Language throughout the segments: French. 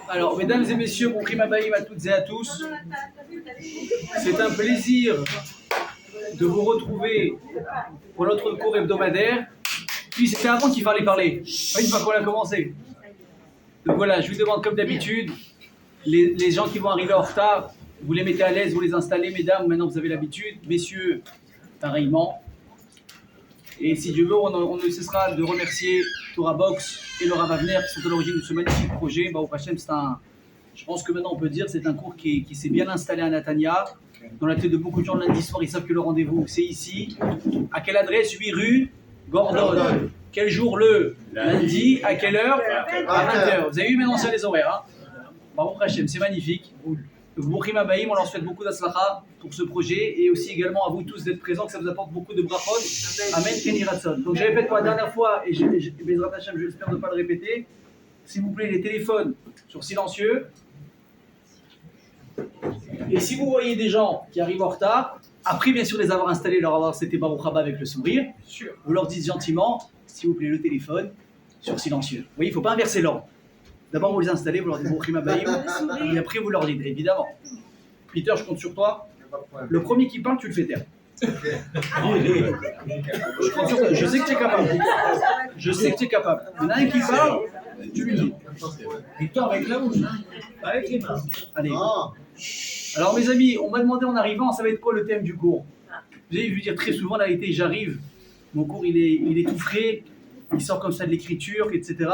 Alors, mesdames et messieurs, bon prima baïm à toutes et à tous. C'est un plaisir de vous retrouver pour notre cours hebdomadaire. Puis c'était avant qu'il fallait parler. Oui, une fois qu'on a commencé. Donc voilà, je vous demande comme d'habitude, les gens qui vont arriver en retard, vous les mettez à l'aise, vous les installez, mesdames, maintenant vous avez l'habitude. Messieurs, pareillement. Et si Dieu veut, on ne cessera de remercier Torah Box et Laura Wagner qui sont à l'origine de ce magnifique projet. Au Hachem, je pense que maintenant on peut dire c'est un cours qui s'est bien installé à Natania. Dans la tête de beaucoup de gens, lundi soir, ils savent que le rendez-vous, c'est ici. À quelle adresse? 8 rue Gordon. Quel jour? Le lundi. À quelle heure? À 20h. Vous avez vu maintenant, c'est les horaires. Au Hachem, c'est magnifique. Donc, Boukhim Abaïm, on leur souhaite beaucoup d'aslacha pour ce projet et aussi également à vous tous d'être présents, que ça vous apporte beaucoup de brachot. Amen, Kenny Ratson. Donc, je répète pour la dernière fois et Bezrat Hashem, j'espère ne pas le répéter. S'il vous plaît, les téléphones sur silencieux. Et si vous voyez des gens qui arrivent en retard, après bien sûr les avoir installés, leur avoir c'était Baruch Haba avec le sourire, vous leur dites gentiment, s'il vous plaît, le téléphone sur silencieux. Vous voyez, il ne faut pas inverser l'ordre. D'abord, vous les installez, vous leur dites Boukhim Abaïm, et après, vous leur dites, évidemment. Peter, je compte sur toi. Le premier qui parle, tu le fais taire. Je compte sur toi. Je sais que tu es capable. Je sais que tu es capable. Il y en a un qui parle, tu lui dis. Victor, avec la bouche, avec les mains. Allez. Alors, mes amis, on m'a demandé en arrivant, ça va être quoi le thème du cours? Vous avez vu dire très souvent, la vérité, j'arrive, mon cours, il est tout frais, il sort comme ça de l'écriture, etc.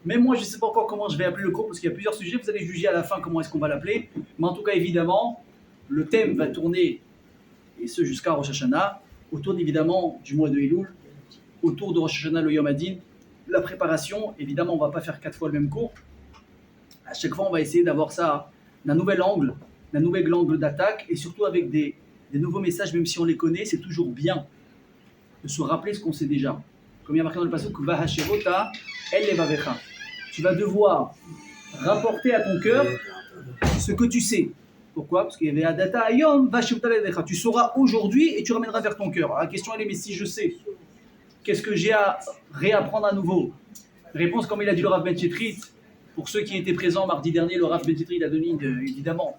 Même moi, je ne sais pas encore comment je vais appeler le cours parce qu'il y a plusieurs sujets. Vous allez juger à la fin comment est-ce qu'on va l'appeler. Mais en tout cas, évidemment, le thème va tourner, et ce jusqu'à Rosh Hashanah, autour évidemment du mois de Elul, autour de Rosh Hashanah, le Yom Hadin. La préparation, évidemment, on ne va pas faire 4 fois le même cours. À chaque fois, on va essayer d'avoir ça d'un nouvel angle d'attaque et surtout avec des nouveaux messages, même si on les connaît, c'est toujours bien de se rappeler ce qu'on sait déjà. Comme il y a marqué dans le passage, tu vas devoir rapporter à ton cœur ce que tu sais. Pourquoi? Parce qu'il y avait Adata Ayom, tu sauras aujourd'hui et tu ramèneras vers ton cœur. La question elle est, mais si je sais, qu'est-ce que j'ai à réapprendre à nouveau? Réponse, comme il a dit le Rav Ben Chetrit, pour ceux qui étaient présents mardi dernier, le Rav Ben Chetrit a donné évidemment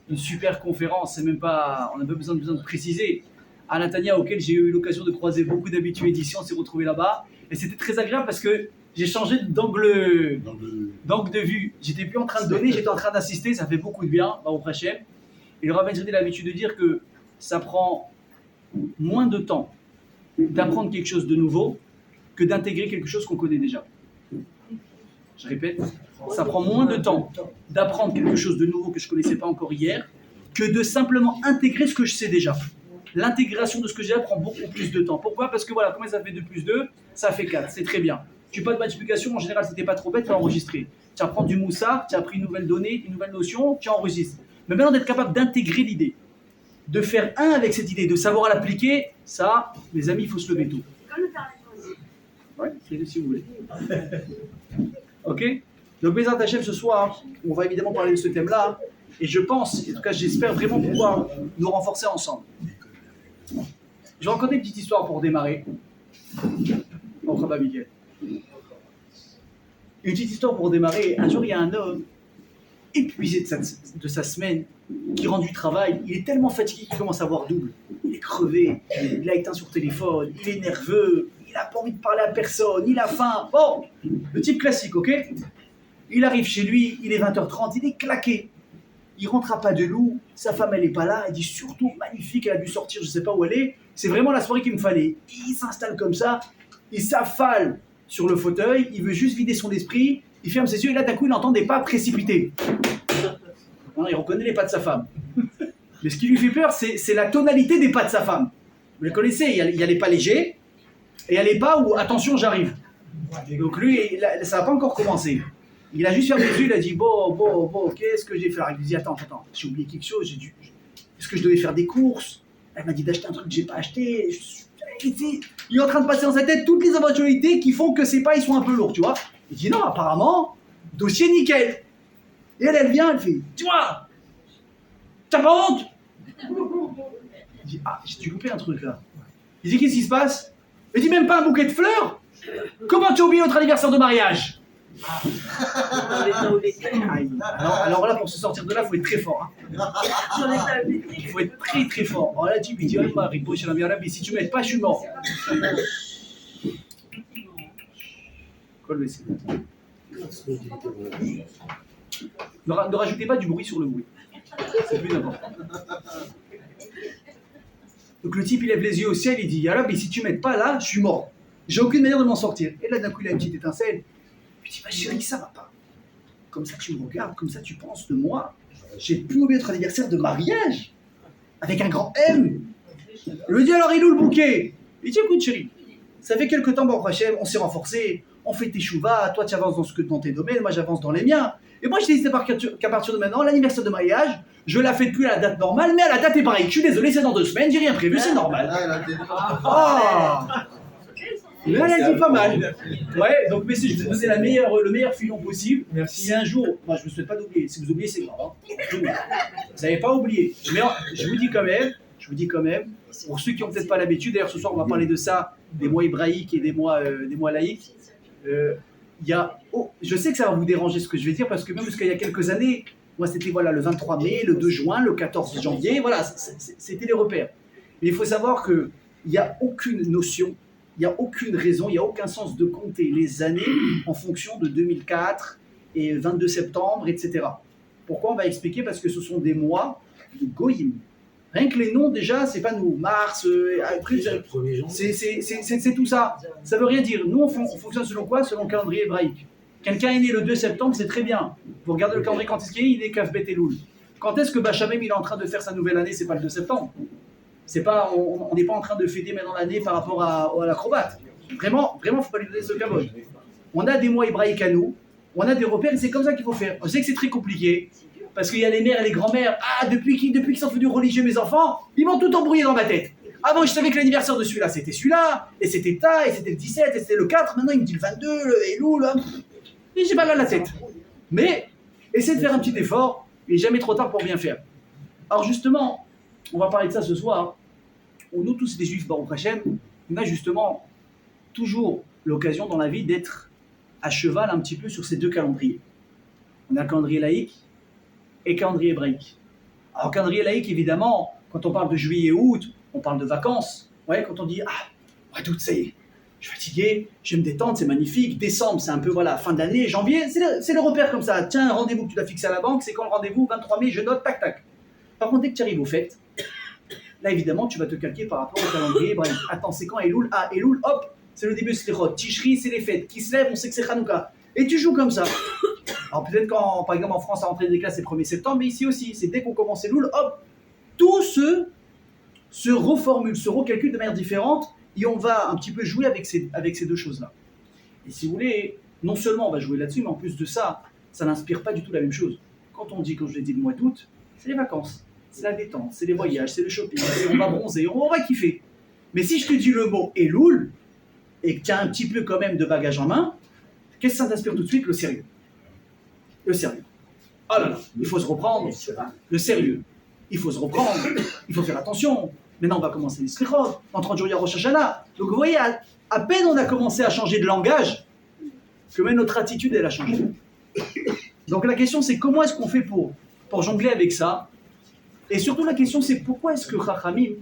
une super conférence, c'est même pas, on n'a pas besoin de préciser, à Natania, auquel j'ai eu l'occasion de croiser beaucoup d'habitués d'ici, on s'est retrouvés là-bas, et c'était très agréable parce que j'ai changé d'angle de vue. J'étais plus en train de donner, j'étais en train d'assister, ça fait beaucoup de bien, au Hachem. Et le Rav Ben Chetrit a l'habitude de dire que ça prend moins de temps d'apprendre quelque chose de nouveau que d'intégrer quelque chose qu'on connaît déjà. Je répète, ça prend moins de temps d'apprendre quelque chose de nouveau que je ne connaissais pas encore hier que de simplement intégrer ce que je sais déjà. L'intégration de ce que j'ai prend beaucoup plus de temps. Pourquoi? Parce que voilà, comment ça fait 2 plus 2? Ça fait 4, c'est très bien. Tu n'as pas de multiplication, en général, c'était pas trop bête, tu as enregistré. Tu apprends du moussard, tu as appris une nouvelle donnée, une nouvelle notion, tu enregistres. Mais maintenant, d'être capable d'intégrer l'idée, de faire un avec cette idée, de savoir l'appliquer, ça, mes amis, il faut se lever tôt. Ouais, c'est si vous voulez. Ok? Donc, Bezrat Hashem, ce soir, on va évidemment parler de ce thème-là. Et je pense, en tout cas, j'espère vraiment pouvoir nous renforcer ensemble. Je vais raconter une petite histoire pour démarrer. Une petite histoire pour démarrer. Un jour, il y a un homme épuisé de sa semaine qui rend du travail. Il est tellement fatigué qu'il commence à voir double. Il est crevé, il a éteint son téléphone, il est nerveux, il n'a pas envie de parler à personne, il a faim. Bon, le type classique, ok? Il arrive chez lui, il est 20h30, il est claqué. Il rentre à pas de loup, sa femme elle n'est pas là, elle dit surtout magnifique, elle a dû sortir, je ne sais pas où elle est. C'est vraiment la soirée qu'il me fallait. Il s'installe comme ça, il s'affale sur le fauteuil, il veut juste vider son esprit, il ferme ses yeux et là d'un coup il entend des pas précipités. Non, il reconnaît les pas de sa femme. Mais ce qui lui fait peur, c'est la tonalité des pas de sa femme. Vous les connaissez, il y a les pas légers et il y a les pas où attention j'arrive. Donc lui, ça n'a pas encore commencé. Il a juste fermé les yeux, il a dit bon, qu'est-ce que j'ai fait? Il lui dit attends, j'ai oublié quelque chose, est-ce que je devais faire des courses? Elle m'a dit d'acheter un truc que j'ai pas acheté. Il est en train de passer dans sa tête toutes les éventualités qui font que ses pas ils sont un peu lourds, tu vois. Il dit non, apparemment, dossier nickel. Et elle vient, elle fait tu vois, t'as pas honte? Il dit j'ai dû louper un truc là. Il dit qu'est-ce qui se passe? Il dit même pas un bouquet de fleurs? Comment tu as oublié notre anniversaire de mariage? Alors là, pour se sortir de là, il faut être très fort. Il faut être très très fort. Alors là, tu lui dis, si tu ne m'aides pas, je suis mort. Ne rajoutez pas du bruit sur le bruit. C'est plus important. Donc le type, il lève les yeux au ciel, il dit, Ya Rabbi, si tu ne m'aides pas là, je suis mort. J'ai aucune manière de m'en sortir. Et là, d'un coup, il a une petite étincelle. Il dit, ma chérie, ça va pas. Comme ça, tu me regardes, comme ça, tu penses de moi. J'ai plus oublié notre anniversaire de mariage. Avec un grand M. Il lui dit, alors, il est où le bouquet? Il dit, écoute, chérie, ça fait quelques temps, bon, Hachem, on s'est renforcés, on fait tes chouvas, toi, tu avances dans tes domaines, moi, j'avance dans les miens. Et moi, je t'ai dit qu'à partir de maintenant, l'anniversaire de mariage, je la fais plus à la date normale, mais à la date hébraïque. Je suis désolé, c'est dans 2 semaines, j'ai rien prévu, c'est normal. Mais elle a dit pas mal. Ouais, donc messieurs, je vous ai posé le meilleur filon possible. Merci. Si un jour, moi je ne vous souhaite pas d'oublier, si vous oubliez, c'est grave. Vous n'avez pas oublié. Mais je vous dis quand même, pour ceux qui n'ont peut-être pas l'habitude, d'ailleurs ce soir on va parler de ça, des mois hébraïques et des mois laïques. Je sais que ça va vous déranger ce que je vais dire, parce que même jusqu'à il y a quelques années, moi c'était le 23 mai, le 2 juin, le 14 janvier, voilà, c'était les repères. Mais il faut savoir qu'il n'y a aucune notion, il n'y a aucune raison, il n'y a aucun sens de compter les années en fonction de 2004 et 22 septembre, etc. Pourquoi? On va expliquer, parce que ce sont des mois de Goïm. Rien que les noms, déjà, c'est pas nous. Mars, après, c'est tout ça. Ça veut rien dire. Nous, on fonctionne selon quoi? Selon le calendrier hébraïque. Quelqu'un est né le 2 septembre, c'est très bien. Vous regardez le calendrier, quand est-ce qu'il est? Il est Kaf Bet Elul. Quand est-ce que Bachamem il est en train de faire sa nouvelle année? C'est pas le 2 septembre. C'est pas, on n'est pas en train de fêter maintenant l'année par rapport à l'acrobate. Vraiment, faut pas lui donner ce cabot. On a des mois hébraïques à nous, on a des repères et c'est comme ça qu'il faut faire. On sait que c'est très compliqué, parce qu'il y a les mères et les grands-mères. Ah, depuis qu'ils sont devenus religieux, mes enfants, ils vont tout embrouiller dans ma tête. Avant, je savais que l'anniversaire de celui-là, c'était celui-là, et c'était ta, et c'était le 17, et c'était le 4. Maintenant, il me dit le 22, le Elul, là. Et j'ai mal à la tête. Mais, essayez de faire un petit effort, il n'est jamais trop tard pour bien faire. Alors justement, on va parler de ça ce soir. Nous tous les juifs, Baruch Hashem, on a justement toujours l'occasion dans la vie d'être à cheval un petit peu sur ces deux calendriers. On a le calendrier laïque et le calendrier hébraïque. Alors, calendrier laïque, évidemment, quand on parle de juillet et août, on parle de vacances. Ouais, quand on dit mois d'août, ça y est, je suis fatigué, je vais me détendre, c'est magnifique. Décembre, c'est un peu fin de l'année. Janvier, c'est le repère comme ça. Tiens, un rendez-vous que tu dois fixer à la banque, c'est quand le rendez-vous? 23 mai, je note, tac, tac. Par contre, dès que tu arrives aux fêtes, là, évidemment, tu vas te calquer par rapport au calendrier hébraïque. Attends, c'est quand Elul? Ah, Elul, hop, c'est le début de Slichot. Tishri, c'est les fêtes. Kislev, on sait que c'est Hanouka. Et tu joues comme ça. Alors peut-être quand, par exemple, en France, la rentrée des classes, c'est le 1er septembre, mais ici aussi, c'est dès qu'on commence Elul, hop, tout se reformule, se recalcule de manière différente, et on va un petit peu jouer avec ces deux choses-là. Et si vous voulez, non seulement on va jouer là-dessus, mais en plus de ça, ça n'inspire pas du tout la même chose. Quand on dit, comme je l'ai dit, le mois d'août, c'est les vacances. C'est la détente, c'est les voyages, c'est le shopping, on va bronzer, on va kiffer. Mais si je te dis le mot Elul, et que tu as un petit peu quand même de bagage en main, qu'est-ce que ça t'inspire tout de suite? Le sérieux. Le sérieux. Oh là là, il faut se reprendre. Le sérieux. Il faut se reprendre. Il faut faire attention. Maintenant, on va commencer les slichot. En 30 jours, il y a Rosh Hashanah. Donc vous voyez, à peine on a commencé à changer de langage, que même notre attitude, elle a changé. Donc la question, c'est comment est-ce qu'on fait pour jongler avec ça? Et surtout la question, c'est pourquoi est-ce que Chachamim,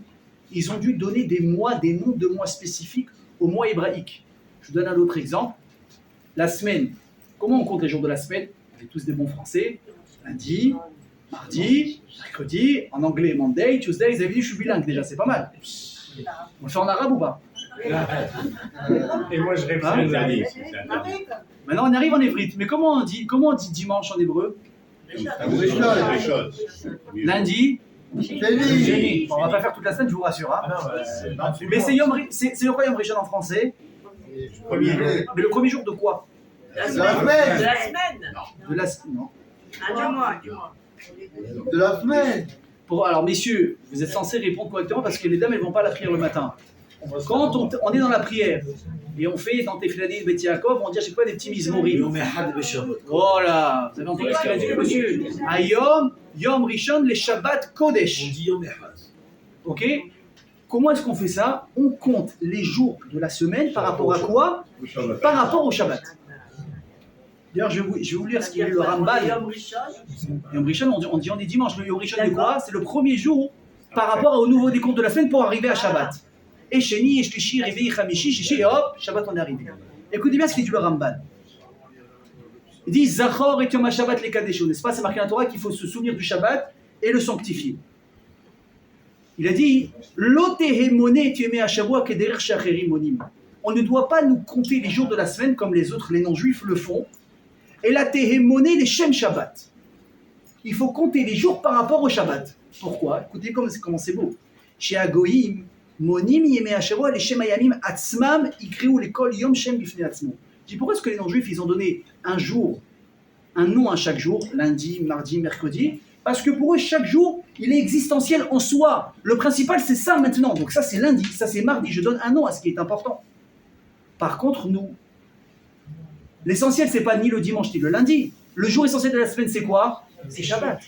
ils ont dû donner des noms de mois spécifiques aux mois hébraïques? Je vous donne un autre exemple. La semaine. Comment on compte les jours de la semaine? On est tous des bons français. Lundi, mardi, mercredi, en anglais, Monday, Tuesday. Vous avez dit, je suis bilingue déjà, c'est pas mal. On le fait en arabe ou pas? Et moi, je réponds Hein? les amis. Maintenant, on arrive en hébrite. Mais comment on dit dimanche en hébreu? Lundi, jeudi. Bon, on va pas faire toute la semaine, je vous rassure. Hein. Mais c'est le quoi Yom Rishon en français? Mais le premier jour de quoi? De la semaine. Non. De la semaine. Alors messieurs, vous êtes censés répondre correctement parce que les dames elles vont pas à la prière le matin. Quand on est dans la prière et on fait dans Tefilani Bet Yaakov, on dit à chaque fois des petits mizmorim. Voilà, vous avez entendu ce qu'il a dit le monsieur? Ayom, Yom Rishon, les Shabbat Kodesh. On dit Yom Echad. Ok? Comment est-ce qu'on fait ça? On compte les jours de la semaine par rapport à quoi? Par rapport au Shabbat. D'ailleurs, je vais vous lire ce qu'il est le Ramban. Yom Rishon, on dit dimanche. Le Yom Rishon de quoi? C'est le premier jour par rapport au nouveau décompte de la semaine pour arriver à Shabbat. Et Sheni, et Shlishi, Réveil, Chamishi, Shishi, et hop, Shabbat, on est arrivé. Écoutez bien ce qu'il dit le Ramban. Il dit Zachor et Yom HaShabbat les Kadesho, n'est-ce pas? C'est marqué dans la Torah qu'il faut se souvenir du Shabbat et le sanctifier. Il a dit on ne doit pas nous compter les jours de la semaine comme les autres, les non-juifs le font. Et la tehémoné les Shem Shabbat. Il faut compter les jours par rapport au Shabbat. Pourquoi? Écoutez comment c'est beau. Chez Agoïm, Monim Yeme Hashavua les Shem Hayamim Atzmam Ikriou l'école Yom Shem Bifnei Atzmo. Je dis pourquoi est-ce que les non-juifs ils ont donné un jour, un nom à chaque jour, lundi, mardi, mercredi? Parce que pour eux, chaque jour, il est existentiel en soi. Le principal, c'est ça maintenant. Donc ça, c'est lundi, ça, c'est mardi. Je donne un nom à ce qui est important. Par contre, nous, l'essentiel, c'est pas ni le dimanche ni le lundi. Le jour essentiel de la semaine, c'est quoi? C'est Shabbat.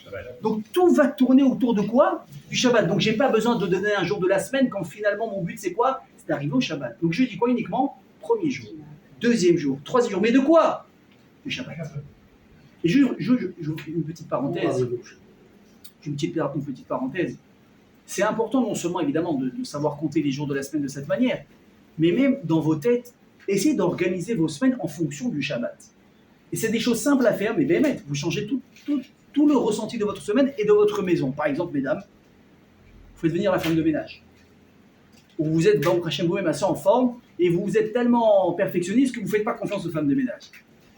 Donc tout va tourner autour de quoi? Du Shabbat. Donc j'ai pas besoin de donner un jour de la semaine quand finalement mon but, c'est quoi? C'est d'arriver au Shabbat. Donc je dis quoi uniquement? Premier jour, deuxième jour, troisième jour. Mais de quoi? Du Shabbat. Et je une petite parenthèse. Une petite parenthèse. C'est important non seulement évidemment de savoir compter les jours de la semaine de cette manière, mais même dans vos têtes, essayez d'organiser vos semaines en fonction du Shabbat. Et c'est des choses simples à faire, mais bémet, vous changez tout le ressenti de votre semaine et de votre maison. Par exemple, mesdames, vous faites venir la femme de ménage. Ou vous êtes dans le vous-même assez en forme, et vous êtes tellement perfectionniste que vous ne faites pas confiance aux femmes de ménage.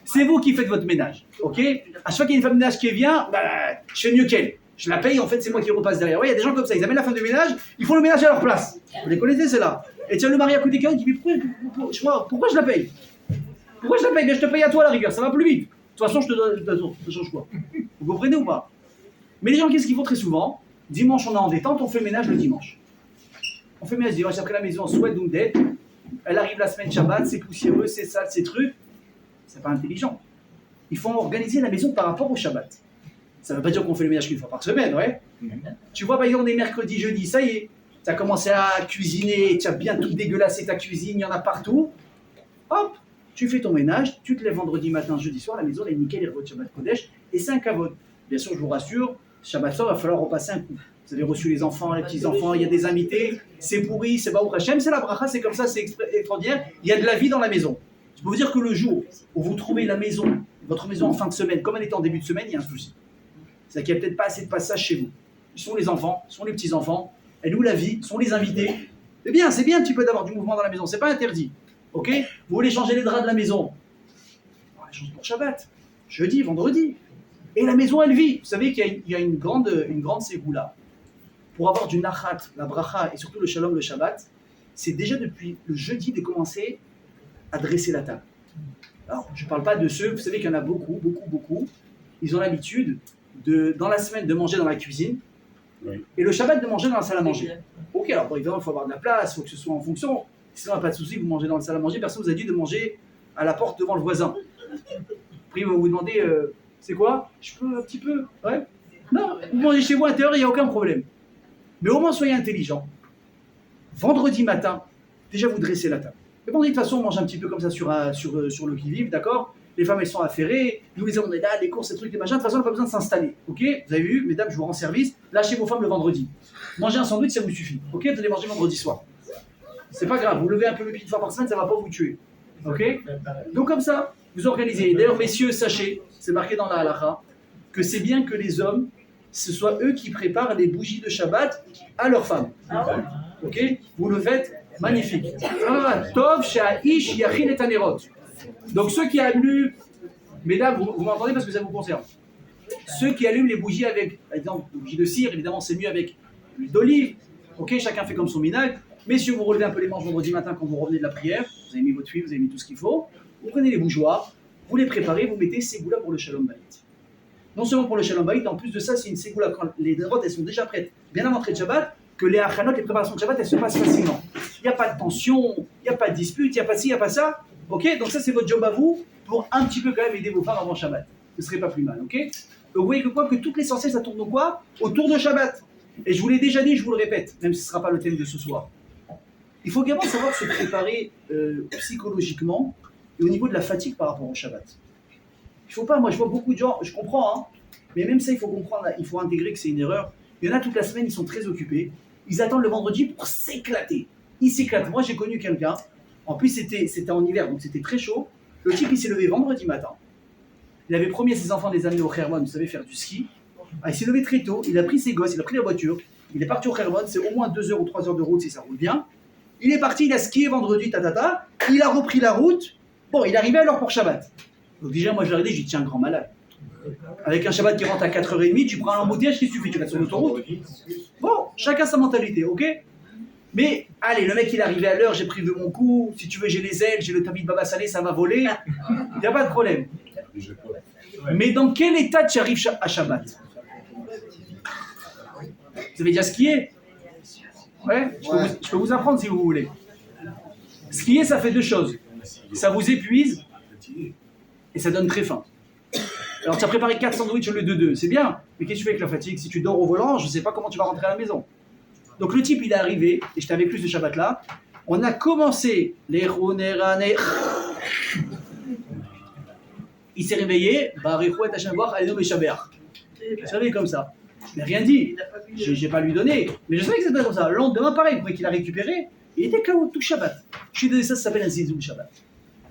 C'est vous qui faites votre ménage, ok? À chaque fois qu'il y a une femme de ménage qui vient, je fais mieux qu'elle. Je la paye, en fait, c'est moi qui repasse derrière. Ouais, il y a des gens comme ça, ils amènent la femme de ménage, ils font le ménage à leur place. Vous les connaissez, c'est là. Et tiens, le mari à côté qui dit pourquoi je la paye? Pourquoi je la paye? Bien, je te paye à toi à la rigueur, ça va plus vite. De toute façon, je te donne. De toute façon, ça change quoi? Vous comprenez ou pas? Mais les gens, qu'est-ce qu'ils font très souvent? Dimanche, on est en détente, on fait le ménage le dimanche. On fait le ménage le dimanche après la maison, on souhaite donc d'être. Elle arrive la semaine Shabbat, c'est poussiéreux, c'est sale, c'est truc. C'est pas intelligent. Il faut organiser la maison par rapport au Shabbat. Ça ne veut pas dire qu'on fait le ménage qu'une fois par semaine, ouais. Tu vois, par exemple, on est mercredi, jeudi, ça y est, tu as commencé à cuisiner, tu as bien tout dégueulassé ta cuisine, il y en a partout. Hop, tu fais ton ménage, tu te lèves vendredi matin, jeudi soir, la maison elle est nickel, il y a Shabbat Kodesh, et c'est un kavod. Bien sûr, je vous rassure, Shabbat soir, il va falloir repasser un coup. Vous avez reçu les enfants, les petits-enfants, il y a des invités, c'est pourri, c'est Baruch Hashem, c'est la bracha, c'est comme ça, c'est extraordinaire, il y a de la vie dans la maison. Je peux vous dire que le jour où vous trouvez la maison, votre maison en fin de semaine, comme elle était en début de semaine, il y a un souci. C'est qu'il n'y a peut-être pas assez de passage chez vous. Ils sont les enfants, ils sont les petits-enfants, elle est où la vie, ils sont les invités. C'est bien un petit peu d'avoir du mouvement dans la maison, c'est pas interdit. Ok? Vous voulez changer les draps de la maison? On la change pour Shabbat, jeudi, vendredi. Et la maison, elle vit. Vous savez qu'il y a une grande ségoula. Pour avoir du nachat, la bracha et surtout le shalom, le Shabbat, c'est déjà depuis le jeudi de commencer à dresser la table. Alors, je ne parle pas de ceux, vous savez qu'il y en a beaucoup. Ils ont l'habitude, dans la semaine, de manger dans la cuisine, oui. Et le Shabbat, de manger dans la salle à manger. Ok, alors évidemment, il faut avoir de la place, il faut que ce soit en fonction. Sinon, il n'y a pas de souci, vous mangez dans la salle à manger, personne ne vous a dit de manger à la porte devant le voisin. Après, ils vont vous demander, c'est quoi? Je peux un petit peu? Ouais. Non, vous mangez chez vous à l'intérieur, il n'y a aucun problème. Mais au moins, soyez intelligents. Vendredi matin, déjà vous dressez la table. Et bon, de toute façon, on mange un petit peu comme ça sur le qui-vive, d'accord? Les femmes, elles sont affairées, nous les hommes, on est là, les courses, ces trucs, les machins. De toute façon, on n'a pas besoin de s'installer, ok? Vous avez vu, mesdames, je vous rends service, lâchez vos femmes le vendredi. Mangez un sandwich, ça vous suffit, ok? Vous allez manger vendredi soir. C'est pas grave, vous levez un peu le pied une fois par semaine, ça ne va pas vous tuer, ok? Donc comme ça, vous organisez. D'ailleurs, messieurs, sachez, c'est marqué dans la halakha, que c'est bien que les hommes, ce soit eux qui préparent les bougies de Shabbat à leurs femmes. Ok? Vous le faites magnifique. Tov she'aish yachin et anerot. Donc ceux qui allument, mesdames, vous m'entendez parce que ça vous concerne. Ceux qui allument les bougies avec, par exemple, les bougies de cire, évidemment c'est mieux avec l'huile d'olive. Ok, chacun fait comme son minag. Messieurs, vous relevez un peu les manches vendredi matin quand vous revenez de la prière. Vous avez mis votre huile, vous avez mis tout ce qu'il faut. Vous prenez les bougeoirs, vous les préparez, vous mettez ces goûts-là pour le shalom bayit. Non seulement pour le shalom bayit, en plus de ça, c'est une ségoula quand les drotes elles sont déjà prêtes, bien avant l'entrée de Shabbat, que les achanot, les préparations de Shabbat, elles se passent facilement. Il n'y a pas de tension, il n'y a pas de dispute, il n'y a pas ci, il n'y a pas ça. Ok, donc ça c'est votre job à vous pour un petit peu quand même aider vos femmes avant Shabbat. Ce serait pas plus mal, ok? Donc vous voyez que quoi? Que toute l'essentiel ça tourne au quoi? Autour de Shabbat. Et je vous l'ai déjà dit, je vous le répète, même si ce ne sera pas le thème de ce soir. Il faut également savoir se préparer psychologiquement et au niveau de la fatigue par rapport au Shabbat. Il ne faut pas, moi je vois beaucoup de gens, je comprends, hein, mais même ça il faut comprendre, il faut intégrer que c'est une erreur. Il y en a toute la semaine, ils sont très occupés, ils attendent le vendredi pour s'éclater. Ils s'éclatent. Moi j'ai connu quelqu'un, en plus c'était en hiver, donc c'était très chaud. Le type il s'est levé vendredi matin, il avait promis à ses enfants de les amener au Khermon, vous savez, faire du ski. Ah, il s'est levé très tôt, il a pris ses gosses, il a pris la voiture, il est parti au Khermon, c'est au moins 2 heures ou 3 heures de route si ça roule bien. Il est parti, il a skié vendredi, il a repris la route. Bon, il est arrivé alors pour Shabbat. Donc déjà, moi je leur ai dit, j'ai dit, tiens, grand malade. Avec un Shabbat qui rentre à 4h30, tu prends un embouteillage, qu'est-ce que tu fais? Tu restes sur l'autoroute. Bon, chacun sa mentalité, ok? Mais, allez, le mec il est arrivé à l'heure, j'ai pris de mon coup, si tu veux j'ai les ailes, j'ai le tamis de Baba Salé, ça va voler. Il n'y a pas de problème. Mais dans quel état tu arrives à Shabbat? Vous avez déjà skié? Ouais, je peux vous apprendre si vous voulez. Skier, ça fait deux choses. Ça vous épuise et ça donne très faim. Alors tu as préparé 4 sandwichs au lieu de 2, c'est bien. Mais qu'est-ce que tu fais avec la fatigue? Si tu dors au volant, je ne sais pas comment tu vas rentrer à la maison. Donc le type, il est arrivé, et j'étais avec lui ce Shabbat-là. On a commencé les rounérané. Il s'est réveillé, bah Réchouet Hachem-Boach, allez nous Méchaber. Il s'est réveillé comme ça. Je n'ai rien dit. Je n'ai pas lui donné. Mais je savais que c'était comme ça. Le lendemain, pareil, vous voyez qu'il a récupéré. Il était KO tout Shabbat. Je suis désolé, ça s'appelle un Zizoum Shabbat.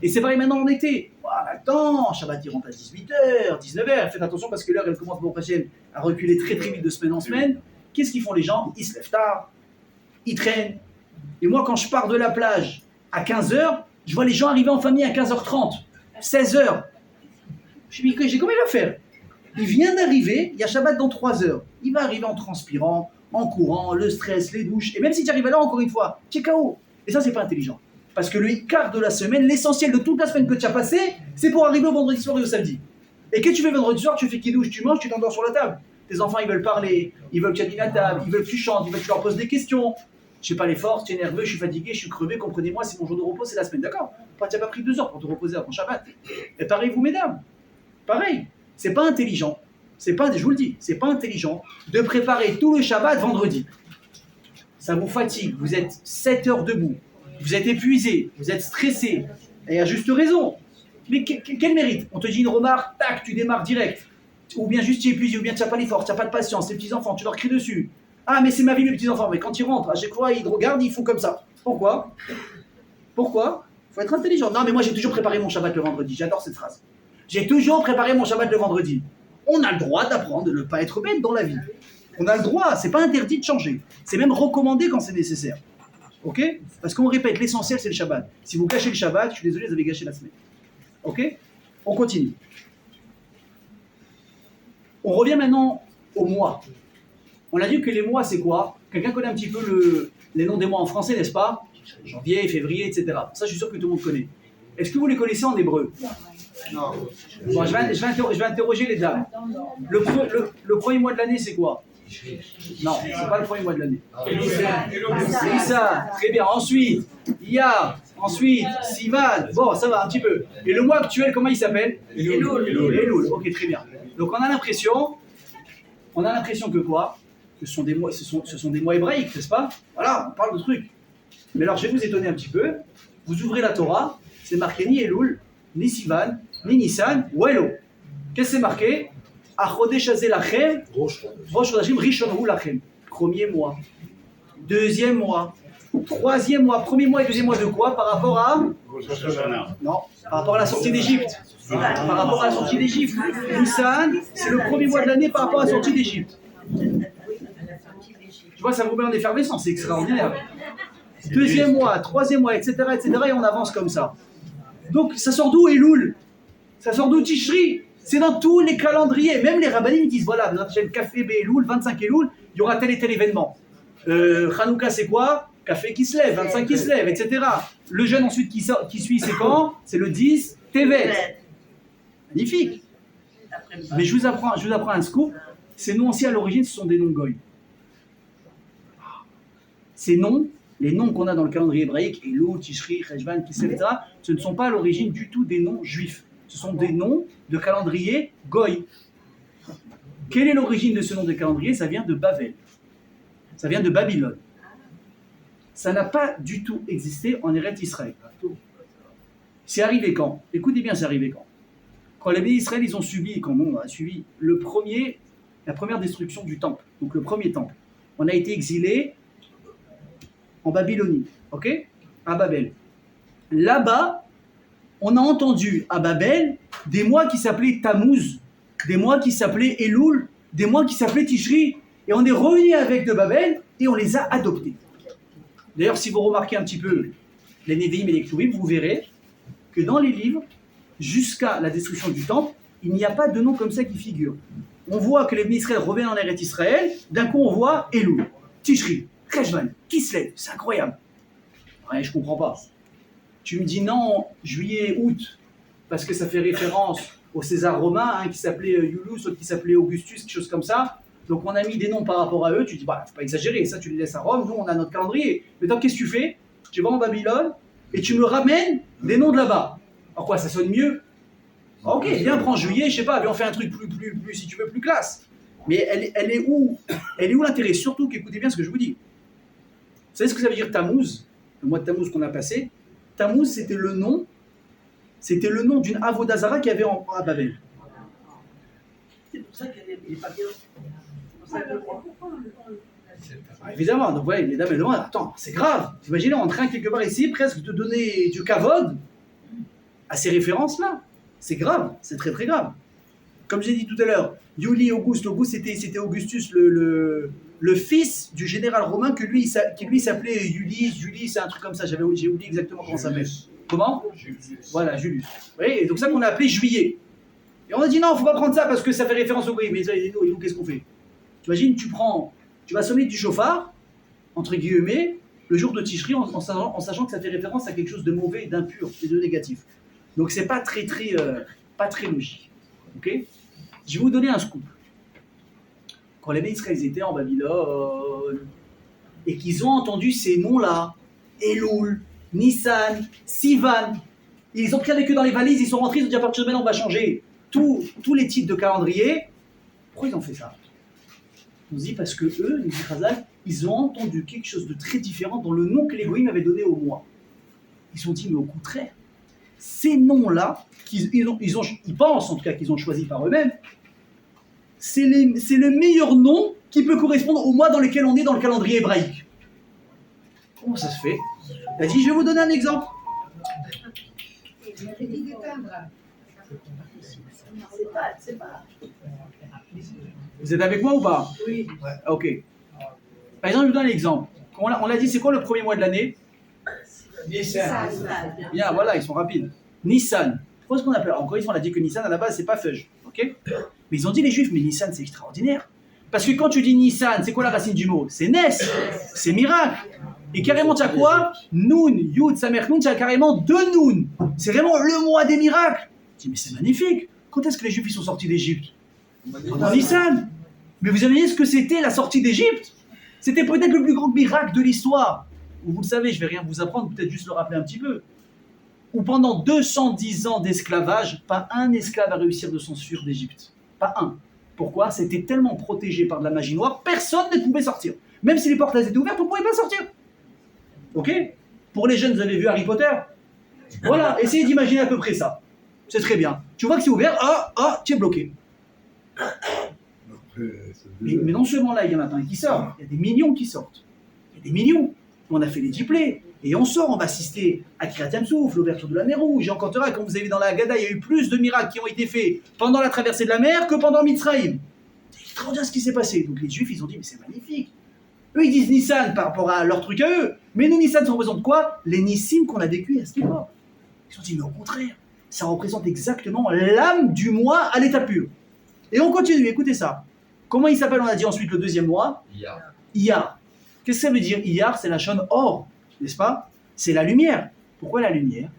Et c'est pareil maintenant en été. Oh, attends, Shabbat il rentre à 18h, 19h. Faites attention parce que l'heure elle commence pour prochaine à reculer très très vite de semaine en semaine. Qu'est-ce qu'ils font les gens? Ils se lèvent tard, ils traînent. Et moi quand je pars de la plage à 15h, je vois les gens arriver en famille à 15h30, 16h. Je me dis, comment il va faire? Il vient d'arriver, il y a Shabbat dans 3 heures. Il va arriver en transpirant, en courant, le stress, les douches. Et même si tu arrives là, encore une fois, tu es KO. Et ça, c'est pas intelligent. Parce que le quart de la semaine, l'essentiel de toute la semaine que tu as passé, c'est pour arriver au vendredi soir et au samedi. Et qu'est-ce que tu fais vendredi soir? Tu fais qui douche, tu manges, tu t'endors sur la table. Tes enfants, ils veulent parler, ils veulent que tu ailles à la table, ils veulent que tu chantes, ils veulent que tu leur poses des questions. Je sais pas les forces, tu es nerveux, je suis fatigué, je suis crevé, comprenez-moi, c'est mon jour de repos, c'est la semaine, d'accord? Tu n'as pas pris 2 heures pour te reposer avant Shabbat. Et pareil, vous, mesdames. Pareil. C'est pas intelligent. Je vous le dis, c'est pas intelligent de préparer tout le Shabbat vendredi. Ça vous fatigue, vous êtes 7 heures debout, vous êtes épuisé, vous êtes stressé, et à juste raison. Mais quel mérite? On te dit une remarque, tac, tu démarres direct. Ou bien juste tu es épuisé, ou bien tu n'as pas les forces, tu n'as pas de patience, les petits-enfants, tu leur cries dessus. Ah, mais c'est ma vie, mes petits-enfants. Mais quand ils rentrent, à chaque fois, ils te regardent, ils font comme ça. Pourquoi? Pourquoi? Il faut être intelligent. Non, mais moi, j'ai toujours préparé mon Shabbat le vendredi. J'adore cette phrase. J'ai toujours préparé mon Shabbat le vendredi. On a le droit d'apprendre de ne pas être bête dans la vie. On a le droit, c'est pas interdit de changer. C'est même recommandé quand c'est nécessaire. Ok? Parce qu'on répète, l'essentiel c'est le Shabbat. Si vous gâchez le Shabbat, je suis désolé, vous avez gâché la semaine. Ok? On continue. On revient maintenant aux mois. On a dit que les mois c'est quoi? Quelqu'un connaît un petit peu les noms des mois en français, n'est-ce pas? Janvier, février, etc. Ça je suis sûr que tout le monde connaît. Est-ce que vous les connaissez en hébreu? Non. Bon, je vais interroger les dames. Le premier mois de l'année, c'est quoi? Non, c'est pas le premier mois de l'année. Nissan, très bien. Ensuite, Iyar. Ensuite, Sivan. Bon, ça va un petit peu. Et le mois actuel, comment il s'appelle? Elul. Ok, très bien. Donc on a l'impression que quoi? Que ce sont des mois hébraïques, n'est-ce pas? Voilà, on parle de trucs. Mais alors, je vais vous étonner un petit peu. Vous ouvrez la Torah, c'est marqué ni Elul, ni Sivan, ni Nissan, ou Elo. Qu'est-ce que c'est marqué? Achodesh hazeh lachem, Rosh Chodashim Rishon hu lachem. Premier mois, deuxième mois, troisième mois, premier mois et deuxième mois de quoi? Par rapport à? Non, par rapport à la sortie d'Égypte. Par rapport à la sortie d'Égypte. Nissan, c'est le premier mois de l'année par rapport à la sortie d'Égypte. Tu vois, ça vous met en effervescence, c'est extraordinaire. Deuxième mois, troisième mois, etc., et on avance comme ça. Donc, ça sort d'où Elul? Ça sort d'où Tishri? C'est dans tous les calendriers. Même les rabbinim disent, voilà, dans notre café Elul, 25 Elul, il y aura tel et tel événement. Hanouka, c'est quoi? Café qui se lève, 25 qui se lève, etc. Le jeûne ensuite qui suit, c'est quand? C'est le 10 Tevet. Magnifique. Mais je vous apprends un scoop. Ces noms aussi, à l'origine, ce sont des noms goy. Ces noms, les noms qu'on a dans le calendrier hébraïque, Elul, Tishri, Cheshvan, Kislev, etc., ce ne sont pas à l'origine du tout des noms juifs. Ce sont des noms de calendrier goy. Quelle est l'origine de ce nom de calendrier? Ça vient de Babel. Ça vient de Babylone. Ça n'a pas du tout existé en Eretz Israël. C'est arrivé quand? Écoutez bien, c'est arrivé quand? Quand les bénis Israël, ils ont subi, quand on a suivi la première destruction du temple, donc le premier temple. On a été exilés en Babylonie, ok? À Babel. Là-bas, on a entendu à Babel des mois qui s'appelaient Tammuz, des mois qui s'appelaient Elul, des mois qui s'appelaient Tishri, et on est revenu avec de Babel et on les a adoptés. D'ailleurs, si vous remarquez un petit peu les Nevi'im et les Ketuvim, vous verrez que dans les livres, jusqu'à la destruction du temple, il n'y a pas de nom comme ça qui figure. On voit que les bénis Israël reviennent en Eretz Israël, d'un coup on voit Elul, Tishri, Cheshvan, Kislev, c'est incroyable. Ouais, je comprends pas. Tu me dis non, juillet, août, parce que ça fait référence au César romain, qui s'appelait Iulius, l'autre qui s'appelait Augustus, quelque chose comme ça. Donc on a mis des noms par rapport à eux, tu dis, bah, faut pas exagérer, ça tu les laisses à Rome, nous on a notre calendrier. Mais toi, qu'est-ce que tu fais? Tu vas en Babylone et tu me ramènes des noms de là-bas. Alors quoi, ça sonne mieux? Ok, viens, prends juillet, je sais pas, viens, on fait un truc plus, si tu veux, plus classe. Mais elle est où l'intérêt? Surtout qu'écoutez bien ce que je vous dis. Vous savez ce que ça veut dire Tammuz? Le mois de Tammuz qu'on a passé. Tammuz, c'était le nom d'une Avodazara qu'il y avait à Babel. C'est pour ça qu'il n'est pas bien. Ah, évidemment, donc ouais, les dames elles demandent, attends, c'est grave. T'imagines, on est en train quelque part ici, presque de donner du kavod à ces références-là. C'est grave, c'est très très grave. Comme j'ai dit tout à l'heure, Iuli, Auguste c'était Augustus, le fils du général romain qui lui s'appelait Julius, c'est un truc comme ça, j'ai oublié exactement comment ça s'appelle. Comment? Julius. Voilà, Julius. Oui, et donc ça qu'on a appelé juillet. Et on a dit non, faut pas prendre ça parce que ça fait référence au bruit. Mais nous, qu'est-ce qu'on fait? Tu imagines, tu vas sonner du chauffard, entre guillemets, le jour de Tishri, en sachant que ça fait référence à quelque chose de mauvais, d'impur et de négatif. Donc c'est pas très logique. Ok? Je vais vous donner un scoop. Quand les Israéliens étaient en Babylone et qu'ils ont entendu ces noms-là, Elul, Nissan, Sivan, ils ont pris avec eux dans les valises, ils sont rentrés, ils ont dit à partir de maintenant on va changer tous les titres de calendrier. Pourquoi ils ont fait ça? On se dit parce que eux, les Khazars, ils ont entendu quelque chose de très différent dans le nom que les Goïms avaient donné au mois. Ils se sont dit mais au contraire, ces noms-là, ils pensent en tout cas qu'ils ont choisi par eux-mêmes, c'est le meilleur nom qui peut correspondre au mois dans lequel on est dans le calendrier hébraïque. Comment ça se fait? Il a dit, je vais vous donner un exemple. C'est pas. Vous êtes avec moi ou pas? Oui. Ouais, ok. Par exemple, je vous donne un exemple. On l'a dit, c'est quoi le premier mois de l'année? Nissan. Bien, voilà, ils sont rapides. Nissan. Pourquoi est-ce qu'on appelle? Encore une fois, on a dit que Nissan, à la base, c'est pas Feuge. Ok? Mais ils ont dit, les Juifs, mais Nissan, c'est extraordinaire. Parce que quand tu dis Nissan, c'est quoi la racine du mot? C'est Nes. C'est miracle. Et carrément, tu as quoi? Noun, Yud, Samer, Noun, tu as carrément deux Noun. C'est vraiment le mois des miracles. Je dis, mais c'est magnifique. Quand est-ce que les Juifs ils sont sortis d'Égypte? Pendant Nissan. Mais vous imaginez ce que c'était la sortie d'Égypte? C'était peut-être le plus grand miracle de l'histoire. Vous le savez, je vais rien vous apprendre, peut-être juste le rappeler un petit peu. Où pendant 210 ans d'esclavage, pas un esclave a réussi de s'enfuir d'Égypte. Pas un. Pourquoi? C'était tellement protégé par de la magie noire, personne ne pouvait sortir. Même si les portes étaient ouvertes, on ne pouvait pas sortir. Ok? Pour les jeunes, vous avez vu Harry Potter? Voilà, essayez d'imaginer à peu près ça. C'est très bien. Tu vois que c'est ouvert, tu es bloqué. Mais non seulement là, il y en a plein qui sortent, il y a des millions qui sortent. Il y a des millions. On a fait les diplés, et on sort, on va assister à Kriyat Yam-Souf, l'ouverture de la mer Rouge. Et en Cantora, comme vous avez vu dans la Haggadah, il y a eu plus de miracles qui ont été faits pendant la traversée de la mer que pendant Mitzrayim. C'est extraordinaire ce qui s'est passé. Donc les Juifs, ils ont dit, mais c'est magnifique. Eux, ils disent Nissan par rapport à leur truc à eux. Mais nous, Nissan, ça représente quoi? Les Nissim qu'on a vécu à ce niveau. Ils ont dit, mais au contraire, ça représente exactement l'âme du mois à l'état pur. Et on continue, écoutez ça. Comment il s'appelle, on a dit ensuite, le deuxième mois? Iyar. Qu'est-ce que ça veut dire? Iyar, c'est la chaîne or, n'est-ce pas? C'est la lumière. Pourquoi la lumière?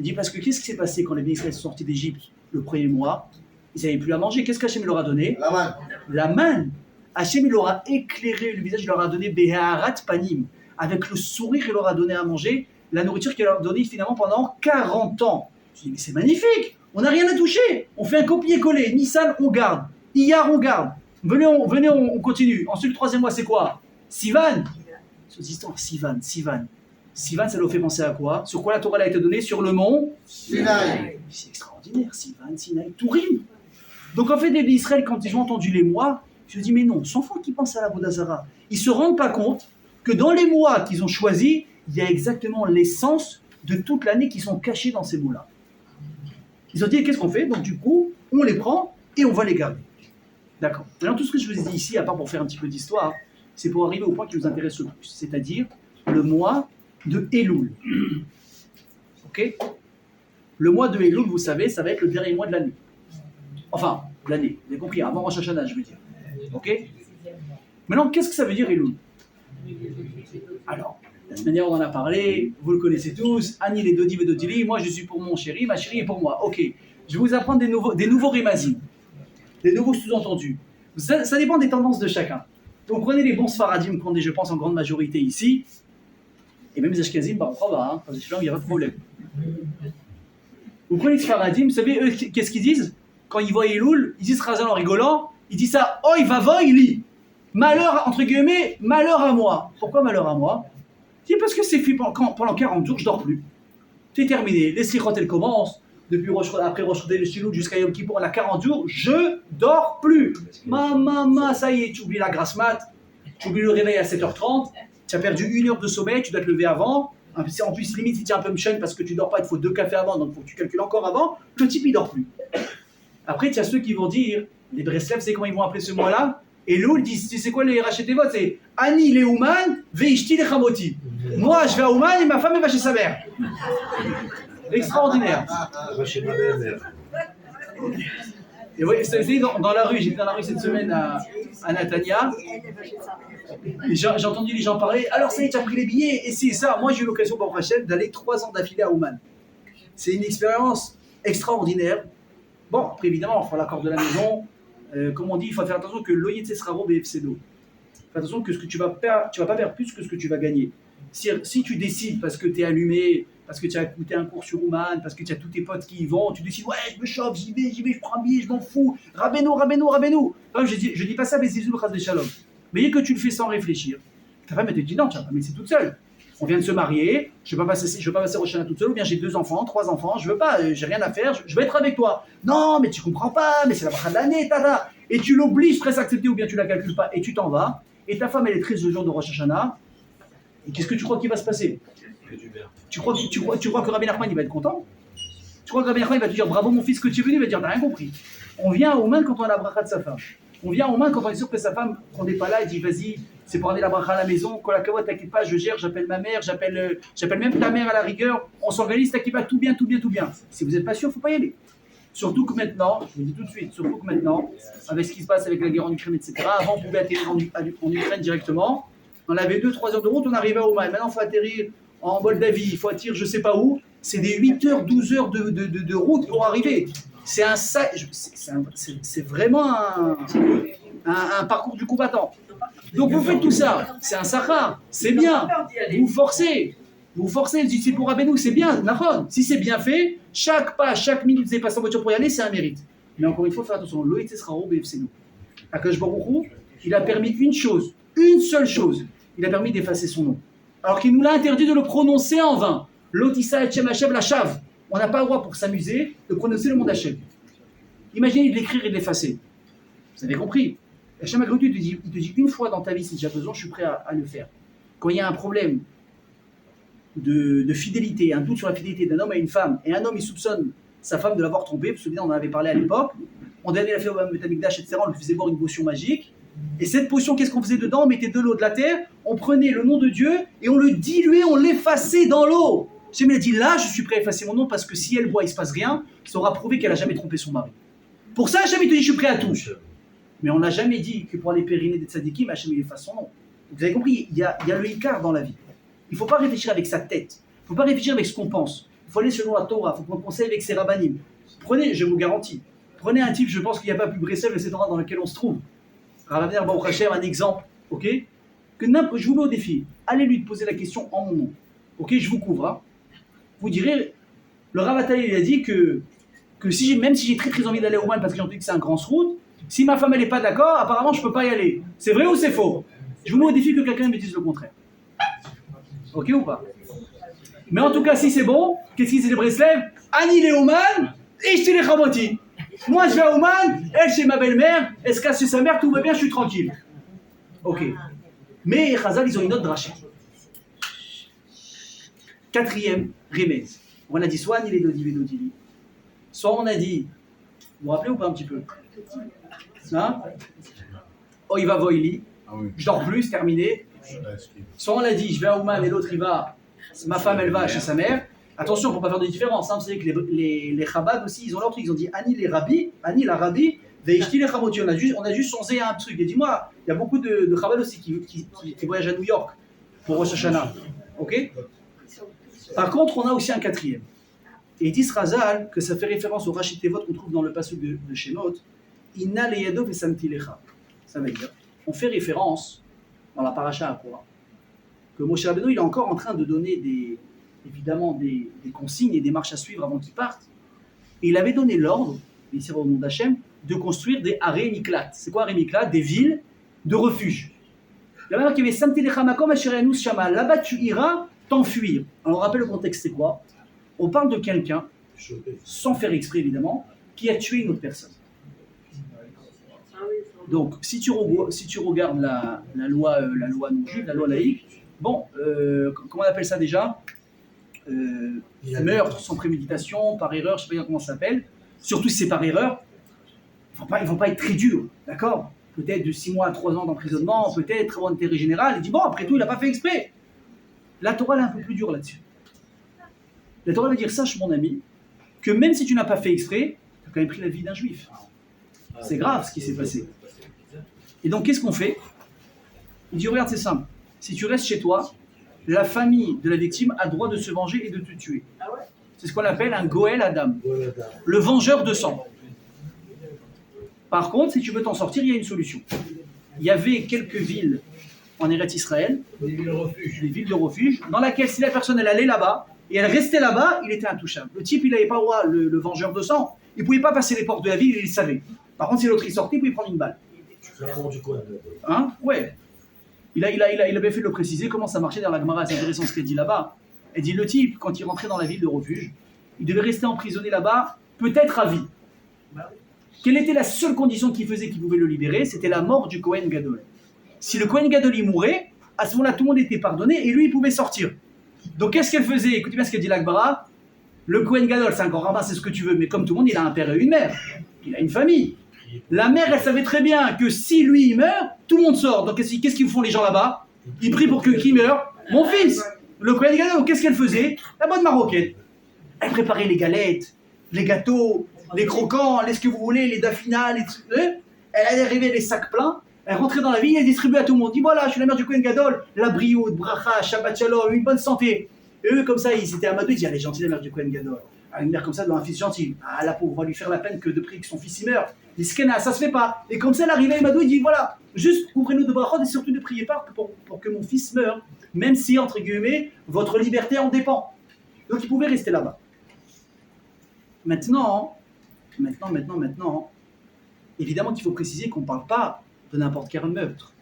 Il dit parce que qu'est-ce qui s'est passé quand les bénis Israël sont sortis d'Égypte le premier mois? Ils n'avaient plus à manger. Qu'est-ce qu'Hachem leur a donné? La main. La manne. Hachem il leur a éclairé le visage, il leur a donné Beharat Panim. Avec le sourire, il leur a donné à manger la nourriture qu'il leur a donnée finalement pendant 40 ans. Je dis mais c'est magnifique. On n'a rien à toucher. On fait un copier-coller. Nissan, on garde. Iyar, on garde. Venez, on continue. Ensuite, le troisième mois, c'est quoi? Sivan. Sur cette histoire, Sivan. Sivan, ça nous fait penser à quoi? Sur quoi la Torah a été donnée? Sur le mont Sinaï. C'est extraordinaire, Sivan, Sinaï, tout rime. Donc en fait, les Israël, quand ils ont entendu les mois, je me dis, mais non, s'en fout qu'ils pensent à la Vodazara. Ils ne se rendent pas compte que dans les mois qu'ils ont choisis, il y a exactement l'essence de toute l'année qui sont cachés dans ces mots-là. Ils ont dit, qu'est-ce qu'on fait? Donc du coup, on les prend et on va les garder. D'accord. Maintenant, tout ce que je vous ai dit ici, à part pour faire un petit peu d'histoire, c'est pour arriver au point qui nous intéresse le plus, c'est-à-dire le mois de Elul. Ok? Le mois de Elul, vous savez, ça va être le dernier mois de l'année. Enfin, de l'année, vous avez compris, avant Rosh Hashanah, je veux dire. Ok? Maintenant, qu'est-ce que ça veut dire Elul? Alors, la semaine dernière, on en a parlé, vous le connaissez tous, Ani les Dodi Vedodili, moi je suis pour mon chéri, ma chérie est pour moi. Ok, je vais vous apprendre des nouveaux rimazim, des nouveaux sous-entendus. Ça dépend des tendances de chacun. Donc prenez les bons Sfaradim qu'on est, je pense, en grande majorité ici, et même les Ashkazim, bah, on va, hein, parce que il n'y a pas de problème. Vous prenez les Sfaradim, vous savez, eux, qu'est-ce qu'ils disent? Quand ils voient Elul, ils disent Razal en rigolant, ils disent ça, oh il va voir, il lit. Malheur, entre guillemets, malheur à moi. Pourquoi malheur à moi? C'est parce que c'est fait pendant 40 jours, je dors plus. C'est terminé. Les Slichot, elles commencent. Depuis après Rosh Chodesh, le Shiloh jusqu'à Yom Kippour, on a 40 jours, je dors plus. Maman, ça y est, tu oublies la grasse mat, tu oublies le réveil à 7h30, tu as perdu 1 heure de sommeil, tu dois te lever avant. En plus, limite, si tu es un peu mchen parce que tu dors pas, il te faut 2 cafés avant, donc il faut que tu calcules encore avant. Le type, il dort plus. Après, tu as ceux qui vont dire, les Breslev, c'est comment ils vont appeler ce mois-là? Et l'autre dit, tu sais quoi les racheter votes? C'est Ani les Ouman, Veishti les Chamoti. Moi, je vais à Ouman et ma femme, elle va chez sa mère. Extraordinaire. Va chez ma mère. Et oui, c'est dans la rue, j'étais dans la rue cette semaine à Natania. J'ai entendu les gens parler. Alors, ça y est, tu as pris les billets. Et c'est ça. Moi, j'ai eu l'occasion, pour Rachel, d'aller 3 ans d'affilée à Ouman. C'est une expérience extraordinaire. Bon, après, évidemment, on fera l'accord de la maison. Comme on dit, il faut faire attention que l'Oyetse sera robe et FCDO. Fais attention que ce que tu vas pas perdre plus que ce que tu vas gagner. Si tu décides parce que tu es allumé, parce que tu as écouté un cours sur Ouman, parce que tu as tous tes potes qui y vont, tu décides, ouais, je me chauffe, j'y vais, je prends un billet, je m'en fous, rabais-nous. Enfin, je dis pas ça, mais c'est juste le des shalom. Mais que tu le fais sans réfléchir. Ta femme, elle te dit, non, tu vas pas me laisser toute seule. On vient de se marier, je ne veux pas passer Rosh Hashanah toute seule, ou bien j'ai 2 enfants, 3 enfants, je veux pas, j'ai rien à faire, je veux être avec toi. Non, mais tu comprends pas, mais c'est la bracha de l'année, tada. Et tu l'obliges presque à accepter, ou bien tu la calcules pas, et tu t'en vas, et ta femme elle est triste le jour de Rosh Hashanah, et qu'est-ce que tu crois qu'il va se passer? Tu crois que Rabbi Nachman il va être content? Tu crois que Rabbi Nachman il va te dire bravo mon fils que tu es venu, il va te dire t'as rien compris. On vient au main quand on a la bracha de sa femme. On vient au main quand on est sûr que sa femme, qu'on n'est pas là, elle dit vas-y, c'est pour amener la bracha à la maison, quand la kavod, t'inquiète pas, je gère, j'appelle ma mère, j'appelle même ta mère à la rigueur, on s'organise, t'inquiète pas, tout bien. Si vous n'êtes pas sûr, il ne faut pas y aller. Surtout que maintenant, je vous dis tout de suite, avec ce qui se passe avec la guerre en Ukraine, etc., avant on pouvait atterrir en Ukraine directement, on avait 2-3 heures de route, on arrivait à Ouman, maintenant il faut atterrir en Moldavie, il faut atterrir je ne sais pas où, c'est des 8 heures, 12 heures de route pour arriver. C'est vraiment un parcours du combattant. Donc vous faites tout ça, c'est un sachar, c'est bien, vous forcez, c'est pour Rabbeinu, c'est bien, Nahon. Si c'est bien fait, chaque pas, chaque minute vous avez passé en voiture pour y aller, c'est un mérite. Mais encore une fois, faire attention, l'Oït sera robe et FCNO. Akash Baruch Hu, il a permis une seule chose, il a permis d'effacer son nom. Alors qu'il nous l'a interdit de le prononcer en vain. L'Otissa Etchem Hashem la Chav. On n'a pas le droit pour s'amuser de prononcer le nom d'Hachem. Imaginez de l'écrire et de l'effacer. Vous avez compris? Hachem Agratu, il te dit une fois dans ta vie, si tu as besoin, je suis prêt à le faire. Quand il y a un problème de fidélité, un doute sur la fidélité d'un homme à une femme, et un homme il soupçonne sa femme de l'avoir trompé, parce que on en avait parlé à l'époque, on donnait la fée au Betamikdash, etc., on lui faisait boire une potion magique, et cette potion, qu'est-ce qu'on faisait dedans? On mettait de l'eau de la terre, on prenait le nom de Dieu, et on le diluait, on l'effaçait dans l'eau. Hachem a dit, là, je suis prêt à effacer mon nom, parce que si elle boit, il ne se passe rien, ça aura prouvé qu'elle n'a jamais trompé son mari. Pour ça, Hachem, il te dit, je suis prêt à tout. Mais on n'a jamais dit que pour aller périner des tzadikim, Hachem, il efface son nom. Vous avez compris, il y a le Icar dans la vie. Il ne faut pas réfléchir avec sa tête. Il ne faut pas réfléchir avec ce qu'on pense. Il faut aller selon la Torah. Il faut qu'on conseille avec ses rabbanim. Prenez, je vous garantis, prenez un type, je pense qu'il n'y a pas plus Breslev, etc., dans lequel on se trouve. Rabbi Baruch Hashem, un exemple, ok? Je vous mets au défi. Allez lui poser la question en mon nom. Ok, je vous couvre. Hein. Vous direz, le Rav Atali, il a dit que même si j'ai très très envie d'aller au Ouman parce que j'ai entendu que c'est un grand route, si ma femme elle n'est pas d'accord, apparemment je ne peux pas y aller. C'est vrai ou c'est faux? Je vous mets au défi que quelqu'un me dise le contraire. Ok ou pas? Mais en tout cas, si c'est bon, qu'est-ce qu'il dit les Breslev? Ani les Oman, et je te les Khamoti. Moi, je vais à Oman, elle chez ma belle-mère, elle se casse chez sa mère, tout va bien, je suis tranquille. Ok. Mais Chazal, ils ont une autre dracha. Quatrième remède. On a dit soit Ani les Dodili, soit on a dit, vous vous rappelez ou pas un petit peu? Hein? Oh, il va Voili, je dors plus, c'est terminé. Soit on l'a dit, je vais à Ouman et l'autre il va, ma femme elle va chez sa mère. Attention, pour ne pas faire de différence. Hein. Vous savez que les Chabad aussi, ils ont leur truc. Ils ont dit Ani les Rabbi, Ani la Rabbi, Veishti les Chaboti. On a juste changé un truc. Et dis-moi, il y a beaucoup de Chabad aussi qui voyagent à New York pour Rosh Hashanah. Ok? Par contre, on a aussi un quatrième. Et ils disent Razal que ça fait référence au Rachid Tevot qu'on trouve dans le passage de Shemot. Inna le Yadov et Samtilecha. Ça veut dire, on fait référence dans la paracha à quoi? Que Moshe Rabbeinu il est encore en train de donner évidemment des consignes et des marches à suivre avant qu'il parte. Et il avait donné l'ordre, ici au nom d'Hachem, de construire des Haré Miklat. C'est quoi Haré Miklat? Des villes de refuge. Il y avait marqué Samtilecha Makom Asher Yanus Shama. Là-bas tu iras t'enfuir. Alors on rappelle le contexte, c'est quoi? On parle de quelqu'un, sans faire exprès évidemment, qui a tué une autre personne. Donc, si tu regardes la loi non juive, la loi laïque, bon, comment on appelle ça déjà? Meurtre sans préméditation, par erreur, je ne sais pas bien comment ça s'appelle. Surtout si c'est par erreur, ils ne vont pas être très durs, d'accord? Peut-être de 6 mois à 3 ans d'emprisonnement, peut-être très bon intérêt général. Il dit, bon, après tout, il n'a pas fait exprès. La Torah est un peu plus dure là-dessus. La Torah va dire, sache mon ami, que même si tu n'as pas fait exprès, tu as quand même pris la vie d'un juif. C'est grave ce qui s'est passé. Et donc, qu'est-ce qu'on fait? Il dit, regarde, c'est simple. Si tu restes chez toi, la famille de la victime a le droit de se venger et de te tuer. C'est ce qu'on appelle un Goël Adam, le vengeur de sang. Par contre, si tu veux t'en sortir, il y a une solution. Il y avait quelques villes en Eretz Israël, des villes de refuge, dans laquelle si la personne elle allait là-bas, et elle restait là-bas, il était intouchable. Le type, il n'avait pas le droit, le vengeur de sang, il ne pouvait pas passer les portes de la ville, il le savait. Par contre, si l'autre il sortait, il pouvait prendre une balle. Hein? Ouais. Il avait fait le préciser, comment ça marchait dans la Gemara, c'est intéressant ce qu'elle dit là-bas. Elle dit, le type, quand il rentrait dans la ville de refuge, il devait rester emprisonné là-bas, peut-être à vie. Quelle était la seule condition qu'il faisait qu'il pouvait le libérer? C'était la mort du Kohen Gadol. Si le Kohen Gadol y mourait, à ce moment-là, tout le monde était pardonné et lui, il pouvait sortir. Donc, qu'est-ce qu'elle faisait? Écoutez bien ce qu'elle dit la Gemara. Le Kohen Gadol, c'est un grand rabbin, c'est ce que tu veux, mais comme tout le monde, il a un père et une mère. Il a une famille. La mère, elle savait très bien que si lui, il meurt, tout le monde sort. Donc, qu'est-ce qu'ils font les gens là-bas? Ils prient pour que qui meure? Mon fils. Le Kohen Gadol, qu'est-ce qu'elle faisait? La bonne marocaine. Elle préparait les galettes, les gâteaux, les croquants, ce que vous voulez, les daffinas, elle allait arriver les sacs pleins, elle rentrait dans la ville, elle distribuait à tout le monde. Dit voilà, je suis la mère du Kohen Gadol, la brioute, bracha, Shabbat Shalom, une bonne santé. Et eux, comme ça, ils étaient amadoués, ils disaient, elle est gentille la mère du Kohen Gadol. Ah, une mère comme ça doit un fils gentil. Ah, la pauvre, on va lui faire la peine que de prier que son fils y meure. Il se kenna, ça se fait pas. Et comme ça, elle arrivait, Amadou, il dit voilà, juste ouvrez-nous de brachot et surtout ne priez pas pour que mon fils meure, même si, entre guillemets, votre liberté en dépend. Donc, il pouvait rester là-bas. Maintenant, évidemment qu'il faut préciser qu'on ne parle pas de n'importe quel meurtre.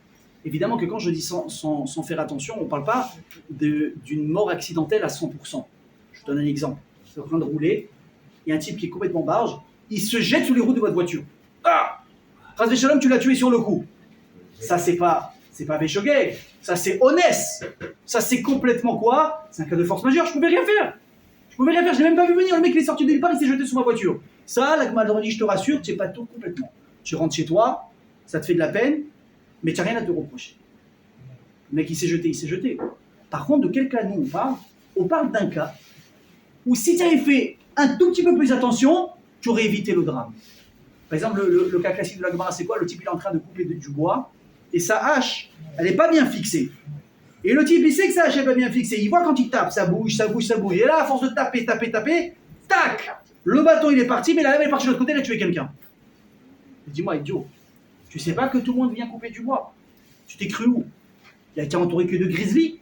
Évidemment que quand je dis sans faire attention, on ne parle pas d'une mort accidentelle à 100%. Je donne un exemple. Vous êtes en train de rouler, il y a un type qui est complètement barge, il se jette sous les roues de votre voiture. Ah! Chas v'shalom, tu l'as tué sur le coup. Ça, c'est pas Véchogay, ça c'est honnête. Ça c'est complètement quoi? C'est un cas de force majeure, je pouvais rien faire, je l'ai même pas vu venir, le mec il est sorti de nulle part, il s'est jeté sous ma voiture. Ça, la Gemara dit, je te rassure, tu n'es pas tout complètement. Tu rentres chez toi, ça te fait de la peine, mais tu n'as rien à te reprocher. Le mec il s'est jeté. Par contre, de quel cas nous on parle? On parle d'un cas où si tu avais fait un tout petit peu plus attention, tu aurais évité le drame. Par exemple, le cas classique de la Gemara, c'est quoi? Le type il est en train de couper du bois, et sa hache, elle n'est pas bien fixée. Et le type, il sait que sa hache n'est pas bien fixée. Il voit quand il tape, ça bouge. Et là, à force de taper, tac! Le bâton, il est parti, mais la lame est partie de l'autre côté, elle a tué quelqu'un. Dis-moi, idiot, tu sais pas que tout le monde vient couper du bois? Tu t'es cru où? Il y a été entouré que de grizzlies.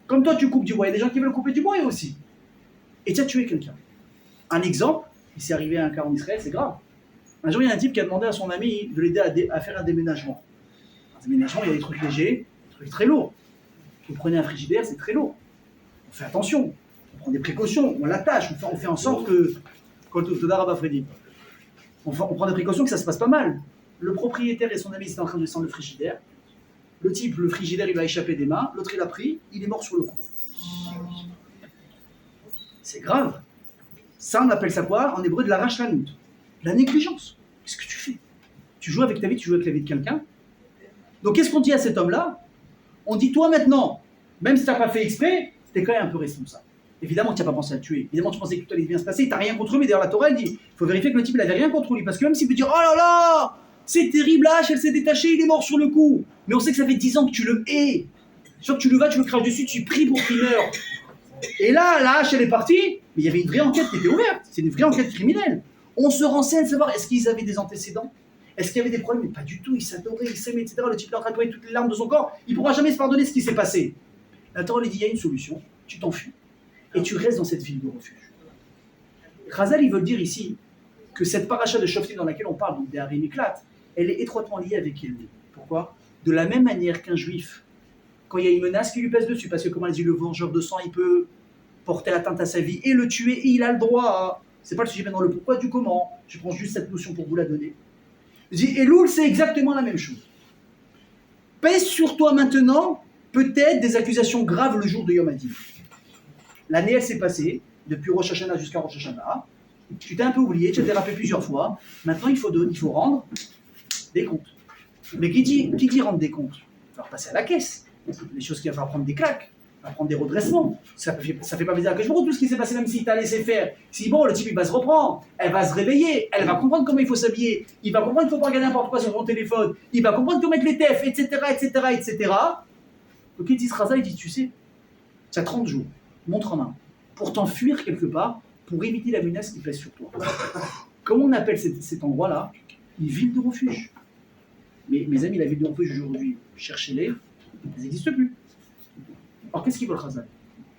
Comme toi, tu coupes du bois, il y a des gens qui veulent couper du bois, eux aussi. Et tu as tué quelqu'un. Un exemple, il s'est arrivé à un cas en Israël, c'est grave. Un jour, il y a un type qui a demandé à son ami de l'aider à faire un déménagement. Un déménagement, il y a des trucs légers, des trucs très lourds. Vous prenez un frigidaire, c'est très lourd. fait attention, on prend des précautions, on l'attache, on fait en sorte que, quand Freddy, on prend des précautions que ça se passe pas mal. Le propriétaire et son ami étaient en train de descendre le frigidaire. Le type, le frigidaire, il va échapper des mains. L'autre, il a pris, il est mort sur le coup. C'est grave. Ça, on appelle ça quoi? En hébreu, de la rachlanout. La négligence. Qu'est-ce que tu fais? Tu joues avec ta vie, tu joues avec la vie de quelqu'un. Donc, qu'est-ce qu'on dit à cet homme-là? On dit, toi maintenant, même si tu n'as pas fait exprès, tu es quand même un peu responsable. Évidemment, tu n'as pas pensé à le tuer. Évidemment, tu pensais que tout allait bien se passer. Tu n'as rien contre lui. Mais d'ailleurs, la Torah, elle dit, il faut vérifier que le type, il n'avait rien contre lui. Parce que même s'il peut dire, oh là là, c'est terrible, la hache, elle s'est détachée, il est mort sur le coup. Mais on sait que ça fait 10 ans que tu le hais. Soit que tu le vas, tu le craches dessus, tu pries pour qu'il meure. Et là, la hache, elle est partie. Mais il y avait une vraie enquête qui était ouverte. C'est une vraie enquête criminelle. On se renseigne à savoir, est-ce qu'ils avaient des antécédents? Est-ce qu'il y avait des problèmes? Mais pas du tout, ils s'adoraient, ils s'aimaient, etc. Le type est en train de pleurer toutes les larmes de son corps. Il ne pourra jamais se pardonner ce qui s'est passé. La Torah lui dit, il y a une solution. Tu t'enfuis. Et tu restes dans cette ville de refuge. Chazal, ils veulent dire ici que cette paracha de Shoftim dans laquelle on parle, donc des Harim Miklat, elle est étroitement liée avec Elul. Pourquoi? De la même manière qu'un juif, quand il y a une menace qui lui pèse dessus, parce que comment elle dit, le vengeur de sang, il peut porter atteinte à sa vie et le tuer, et il a le droit. C'est pas le sujet maintenant, le pourquoi du comment. Je prends juste cette notion pour vous la donner. Je dis, Elul, c'est exactement la même chose. Pèse sur toi maintenant, peut-être des accusations graves le jour de Yom Hadin. L'année, elle s'est passée, depuis Rosh Hashanah jusqu'à Rosh Hashanah. Tu t'es un peu oublié, tu as dérapé plusieurs fois. Maintenant, il faut rendre des comptes. Mais qui dit rendre des comptes? Il va repasser à la caisse. Les choses qu'il va falloir prendre des claques, il va prendre des redressements. Ça fait pas plaisir que je me tout ce qui s'est passé, même s'il t'a laissé faire. Si bon, le type, il va se reprendre, elle va se réveiller, elle va comprendre comment il faut s'habiller, il va comprendre qu'il ne faut pas regarder n'importe quoi sur son téléphone, il va comprendre comment mettre les TF, etc., etc., etc. Donc il dit Raza, il dit, tu sais, tu as 30 jours, montre en main, pour t'enfuir quelque part, pour éviter la menace qui pèse sur toi. Comment on appelle cet endroit-là? Une ville de refuge. Mais mes amis, la ville de refuge aujourd'hui, cherchez-les, elles n'existent plus. Alors qu'est-ce qu'il veut le Khazal?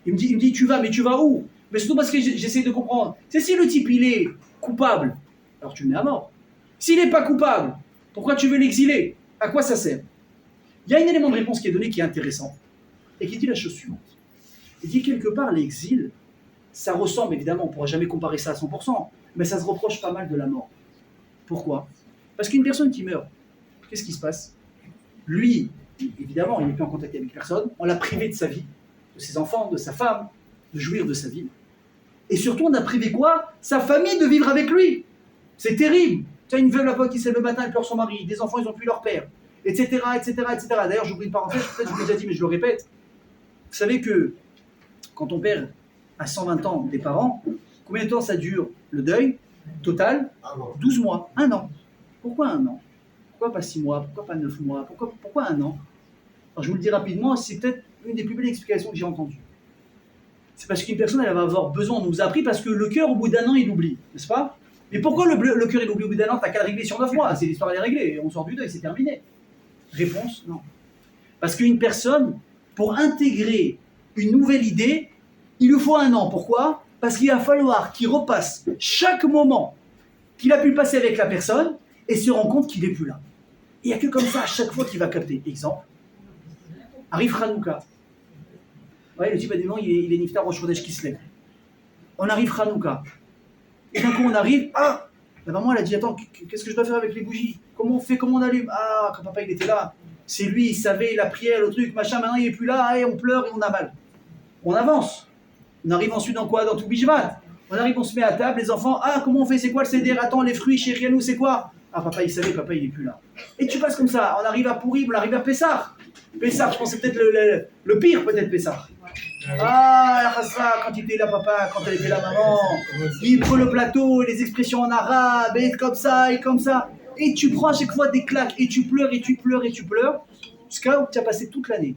Il me dit, tu vas, mais tu vas où? Mais surtout parce que j'essaie de comprendre. C'est si le type, il est coupable, alors tu le mets à mort. S'il n'est pas coupable, pourquoi tu veux l'exiler? À quoi ça sert? Il y a un élément de réponse qui est donné qui est intéressant, et qui dit la chose suivante. Il dit quelque part, l'exil, ça ressemble, évidemment, on ne pourra jamais comparer ça à 100%, mais ça se reproche pas mal de la mort. Pourquoi? Parce qu'une personne qui meurt, qu'est-ce qui se passe? Lui, évidemment, il n'est plus en contact avec personne, on l'a privé de sa vie, de ses enfants, de sa femme, de jouir de sa vie. Et surtout, on a privé quoi? Sa famille de vivre avec lui. C'est terrible. Tu as une veuve là-bas qui se lève le matin, elle pleure son mari, des enfants, ils n'ont plus leur père, etc., etc., etc. D'ailleurs, j'oublie une parenthèse, peut-être je vous l'ai déjà dit, mais je le répète. Vous savez que quand on perd à 120 ans des parents, combien de temps ça dure le deuil total? 12 mois, 1 an. Pourquoi 1 an? Pourquoi pas 6 mois? Pourquoi pas 9 mois? Pourquoi 1 an? Alors, je vous le dis rapidement, c'est peut-être une des plus belles explications que j'ai entendues. C'est parce qu'une personne, elle va avoir besoin, on nous a appris, parce que le cœur, au bout d'1 an, il oublie, n'est-ce pas? Mais pourquoi le cœur, il oublie au bout d'1 an? T'as qu'à le régler sur 9 mois, c'est l'histoire, elle est réglée, on sort du deuil, c'est terminé. Réponse, non. Parce qu'une personne, pour intégrer une nouvelle idée, il lui faut 1 an. Pourquoi? Parce qu'il va falloir qu'il repasse chaque moment qu'il a pu passer avec la personne et se rend compte qu'il n'est plus là. Il n'y a que comme ça, à chaque fois qu'il va capter. Exemple, arrive Hanouka. Ouais, le type a des noms, il est Niftar Rosh Chodesh qui se lève. On arrive Hanouka. Et d'un coup, on arrive, la maman, elle a dit, attends, qu'est-ce que je dois faire avec les bougies? Comment on fait, comment on allume? Ah, quand papa, il était là, c'est lui, il savait, la prière, le truc, machin, maintenant, il n'est plus là, et on pleure et on a mal. On avance. On arrive ensuite dans quoi? Dans tout Bijmat. On arrive, on se met à table, les enfants, comment on fait? C'est quoi le seder? Attends, les fruits, chez Rianou, c'est quoi? Ah, papa, il savait, papa, il n'est plus là. Et tu passes comme ça, on arrive à Pourri, on arrive à Pessah. Pessah, je pensais peut-être le pire, peut-être Pessah. La Khasra, quand il était là, papa, quand elle était là, maman, il prend le plateau, les expressions en arabe, et comme ça, et comme ça. Et tu prends à chaque fois des claques, et tu pleures, et tu pleures, et tu pleures, jusqu'à où tu as passé toute l'année.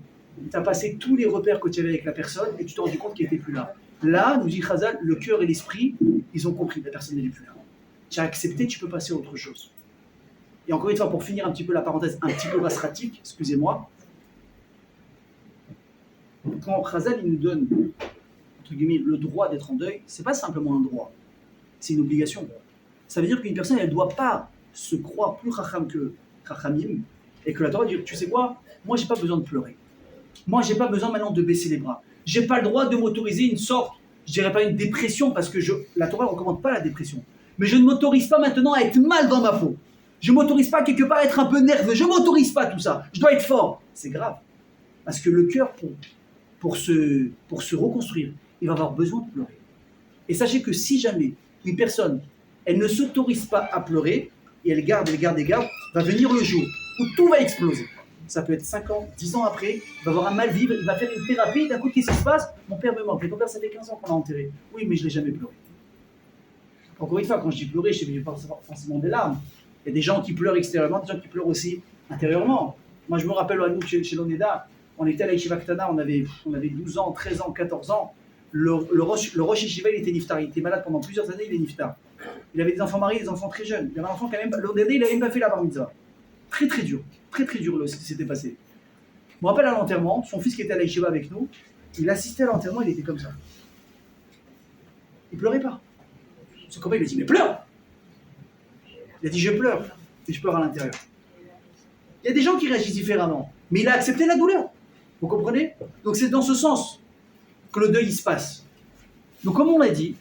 Tu as passé tous les repères que tu avais avec la personne, et tu t'es rendu compte qu'il n'était plus là. Là, nous dit Khazal, le cœur et l'esprit, ils ont compris, la personne n'est plus là. Tu as accepté, tu peux passer à autre chose. Et encore une fois, pour finir un petit peu la parenthèse, un petit peu rasratique, excusez-moi, quand Khazal il nous donne entre guillemets, le droit d'être en deuil, c'est pas simplement un droit, c'est une obligation. Ça veut dire qu'une personne, elle ne doit pas se croire plus chacham que chachamim, et que la Torah dit, tu sais quoi, moi j'ai pas besoin de pleurer. Moi j'ai pas besoin maintenant de baisser les bras. j'ai pas le droit de m'autoriser une sorte, je dirais pas une dépression, parce que la Torah ne recommande pas la dépression. Mais je ne m'autorise pas maintenant à être mal dans ma peau. Je ne m'autorise pas quelque part à être un peu nerveux. Je ne m'autorise pas tout ça. Je dois être fort. C'est grave. Parce que le cœur, pour se reconstruire, il va avoir besoin de pleurer. Et sachez que si jamais une personne, elle ne s'autorise pas à pleurer, et elle garde, va venir le jour où tout va exploser. Ça peut être 5 ans, 10 ans après, il va avoir un mal vivre, il va faire une thérapie, d'un coup, qu'est-ce qui se passe? Mon père me manque. Et ton père, ça fait 15 ans qu'on l'a enterré. Oui, mais je ne l'ai jamais pleuré. Encore une fois, quand je dis pleurer, je ne sais pas forcément des larmes. Il y a des gens qui pleurent extérieurement, des gens qui pleurent aussi intérieurement. Moi, je me rappelle à nous, chez l'Oneda, on était à la Yeshiva Ktana, on avait 12 ans, 13 ans, 14 ans. Le Rosh Yeshiva, il était niftar. Il était malade pendant plusieurs années, il est niftar. Il avait des enfants mariés, des enfants très jeunes. Il y avait un enfant qui a même, l'Oneda, il n'avait même pas fait la bar mitzvah. Très très dur ce qui s'était passé. Je me rappelle à l'enterrement, son fils qui était à la Yeshiva avec nous, il assistait à l'enterrement, il était comme ça. Il pleurait pas. Son copain lui a dit, mais pleure! Il a dit, je pleure, et je pleure à l'intérieur. Il y a des gens qui réagissent différemment, mais il a accepté la douleur. Vous comprenez? Donc c'est dans ce sens que le deuil il se passe. Donc comme on l'a dit,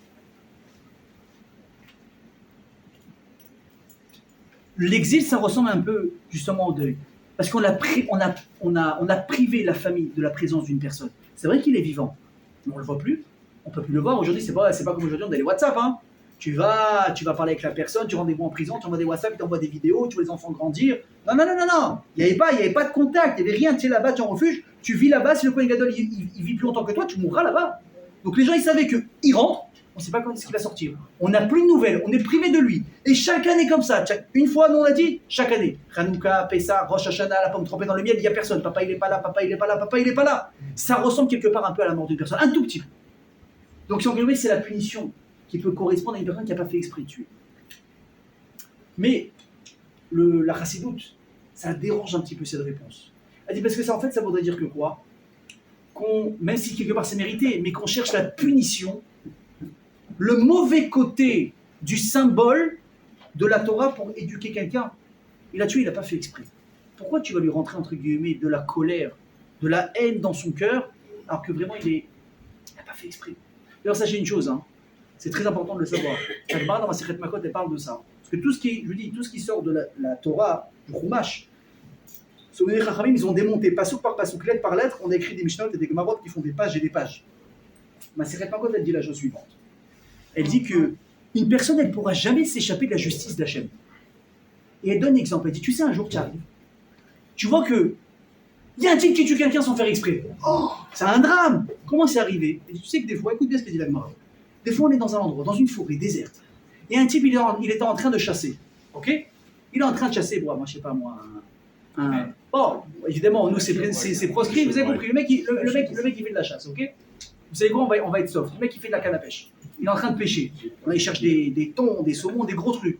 l'exil ça ressemble un peu justement au deuil. Parce qu'on a privé la famille de la présence d'une personne. C'est vrai qu'il est vivant, mais on ne le voit plus. On ne peut plus le voir. Aujourd'hui, c'est pas comme aujourd'hui, on a les WhatsApp. Hein. Tu vas parler avec la personne, tu rends rendez-vous en prison, tu envoies des WhatsApp, tu envoies des vidéos, tu vois les enfants grandir. Non. Il n'y avait pas de contact, il n'y avait rien. Tu es là-bas, tu es en refuge, tu vis là-bas. Si le Kohen Gadol il vit plus longtemps que toi, tu mourras là-bas. Donc les gens, ils savaient qu'il rentre, on ne sait pas quand est-ce qu'il va sortir. On n'a plus de nouvelles, on est privé de lui. Et chaque année comme ça, une fois, nous on a dit, chaque année. Hanouka, Pessah, Rosh Hashanah, la pomme trempée dans le miel, il n'y a personne. Papa, il n'est pas là, papa, il n'est pas là, papa, il n'est pas là. Ça ressemble quelque part un peu à la mort d'une personne, un tout petit peu. Donc si on veut, c'est la punition qui peut correspondre à une personne qui n'a pas fait exprès de tuer. Mais la chassidoute, ça dérange un petit peu cette réponse. Elle dit parce que ça, en fait, ça voudrait dire que quoi? Même si quelque part c'est mérité, mais qu'on cherche la punition, le mauvais côté du symbole de la Torah pour éduquer quelqu'un. Il a tué, il n'a pas fait exprès. Pourquoi tu vas lui rentrer, entre guillemets, de la colère, de la haine dans son cœur, alors que vraiment il n'a pas fait exprès? D'ailleurs, sachez une chose, hein, c'est très important de le savoir. La Gemara dans ma Sechet Makot, elle parle de ça. Parce que tout ce qui sort de la Torah, du Chumash, les Chachamim, ils ont démonté pasouk par pasouk, lettre par lettre, on a écrit des Mishnot et des Gemarot qui font des pages et des pages. Ma Sechet Makot, elle dit la chose suivante. Elle dit qu'une personne, elle ne pourra jamais s'échapper de la justice d'Hachem. Et elle donne un exemple. Elle dit, tu sais, un jour, tu arrives. Tu vois que il y a un type qui tue quelqu'un sans faire exprès. Oh, c'est un drame. Comment c'est arrivé? Et tu sais que des fois, écoute bien ce que dit la Gemara. Des fois, on est dans un endroit, dans une forêt déserte. Et un type, il était en train de chasser. Ok? Il est en train de chasser, moi, je sais pas moi, bon, évidemment, nous, c'est proscrit. Vous avez compris. Le mec, il fait de la chasse, ok? Vous savez quoi? On va être soft. Le mec, il fait de la canne à pêche. Il est en train de pêcher. Il cherche des thons, des saumons, des gros trucs.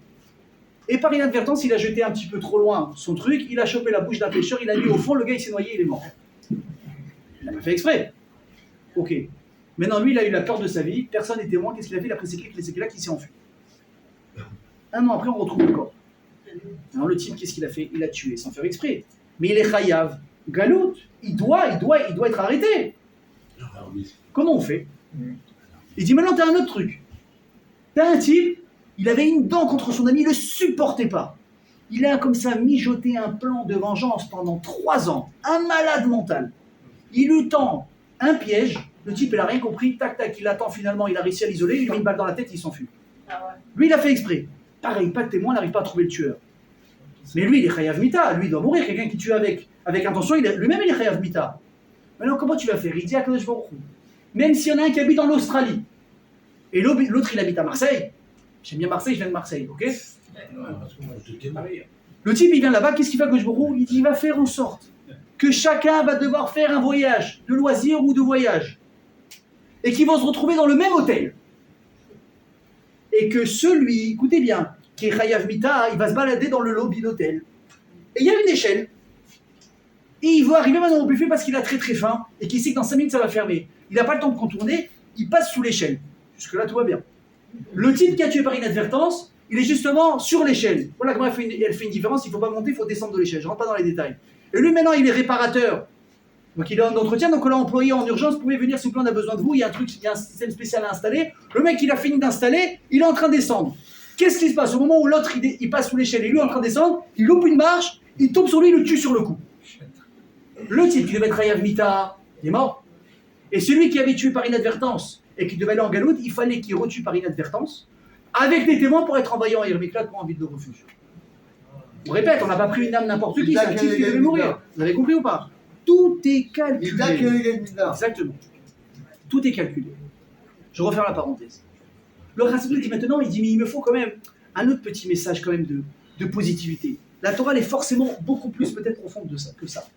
Et par inadvertance, il a jeté un petit peu trop loin son truc, il a chopé la bouche d'un pêcheur, il a mis au fond, le gars il s'est noyé, il est mort. Il n'a pas fait exprès. Ok. Maintenant, lui, il a eu la peur de sa vie, personne n'est témoin, qu'est-ce qu'il a fait? Il a pris ses clics, il s'est enfui. Un an après, on retrouve le corps. Alors le type, qu'est-ce qu'il a fait? Il a tué sans faire exprès. Mais il est chayav, galout, il doit être arrêté. Comment on fait? Il dit maintenant, t'as un autre truc. T'as un type, il avait une dent contre son ami, il ne le supportait pas. Il a comme ça mijoté un plan de vengeance pendant 3 ans. Un malade mental. Il lui tend un piège, le type il n'a rien compris, tac tac, il attend finalement, il a réussi à l'isoler, il lui met une balle dans la tête, il s'enfuit. Lui il a fait exprès. Pareil, pas de témoin, il n'arrive pas à trouver le tueur. Mais lui il est chayav mita, lui il doit mourir, quelqu'un qui tue avec intention, lui-même il est chayav mita. Maintenant comment tu vas faire? Il dit à Kadosh Baruch Hu, même s'il y en a un qui habite en Australie, et l'autre il habite à Marseille, j'aime bien Marseille, je viens de Marseille, ok? Le type il vient là-bas, qu'est-ce qu'il fait à Kadosh Baruch Hu? Il dit il va faire en sorte que chacun va devoir faire un voyage, de loisir ou de voyage, et qu'ils vont se retrouver dans le même hôtel. Et que celui, écoutez bien, qui est Chayav Mita, il va se balader dans le lobby d'hôtel. Et il y a une échelle. Et il va arriver maintenant au buffet parce qu'il a très très faim, et qu'il sait que dans 5 minutes ça va fermer. Il n'a pas le temps de contourner, il passe sous l'échelle. Jusque-là tout va bien. Le type qui a tué par inadvertance, il est justement sur l'échelle. Voilà comment elle fait une différence, il ne faut pas monter, il faut descendre de l'échelle. Je ne rentre pas dans les détails. Et lui maintenant il est réparateur Donc il est en entretien, donc on l'a employé en urgence, vous pouvez venir s'il vous plaît, on a besoin de vous, il y a un système spécial à installer. Le mec il a fini d'installer, il est en train de descendre. Qu'est-ce qui se passe? Au moment où l'autre il passe sous l'échelle et lui est en train de descendre, il loupe une marche, il tombe sur lui, il le tue sur le coup. Le type qui devait être Hayav Mita, il est mort. Et celui qui avait tué par inadvertance et qui devait aller en galoute, il fallait qu'il retue par inadvertance, avec des témoins pour être envoyé en Yermiklat pour un vide de refuge. On répète, on n'a pas pris une âme n'importe qui, c'est un type qui devait mourir. Vous avez compris ou pas? Tout est calculé. Exactement. Tout est calculé. Je referme la parenthèse. Le Rassoul dit maintenant, il dit, mais il me faut quand même un autre petit message quand même de positivité. La Torah, elle est forcément beaucoup plus peut-être profonde que ça.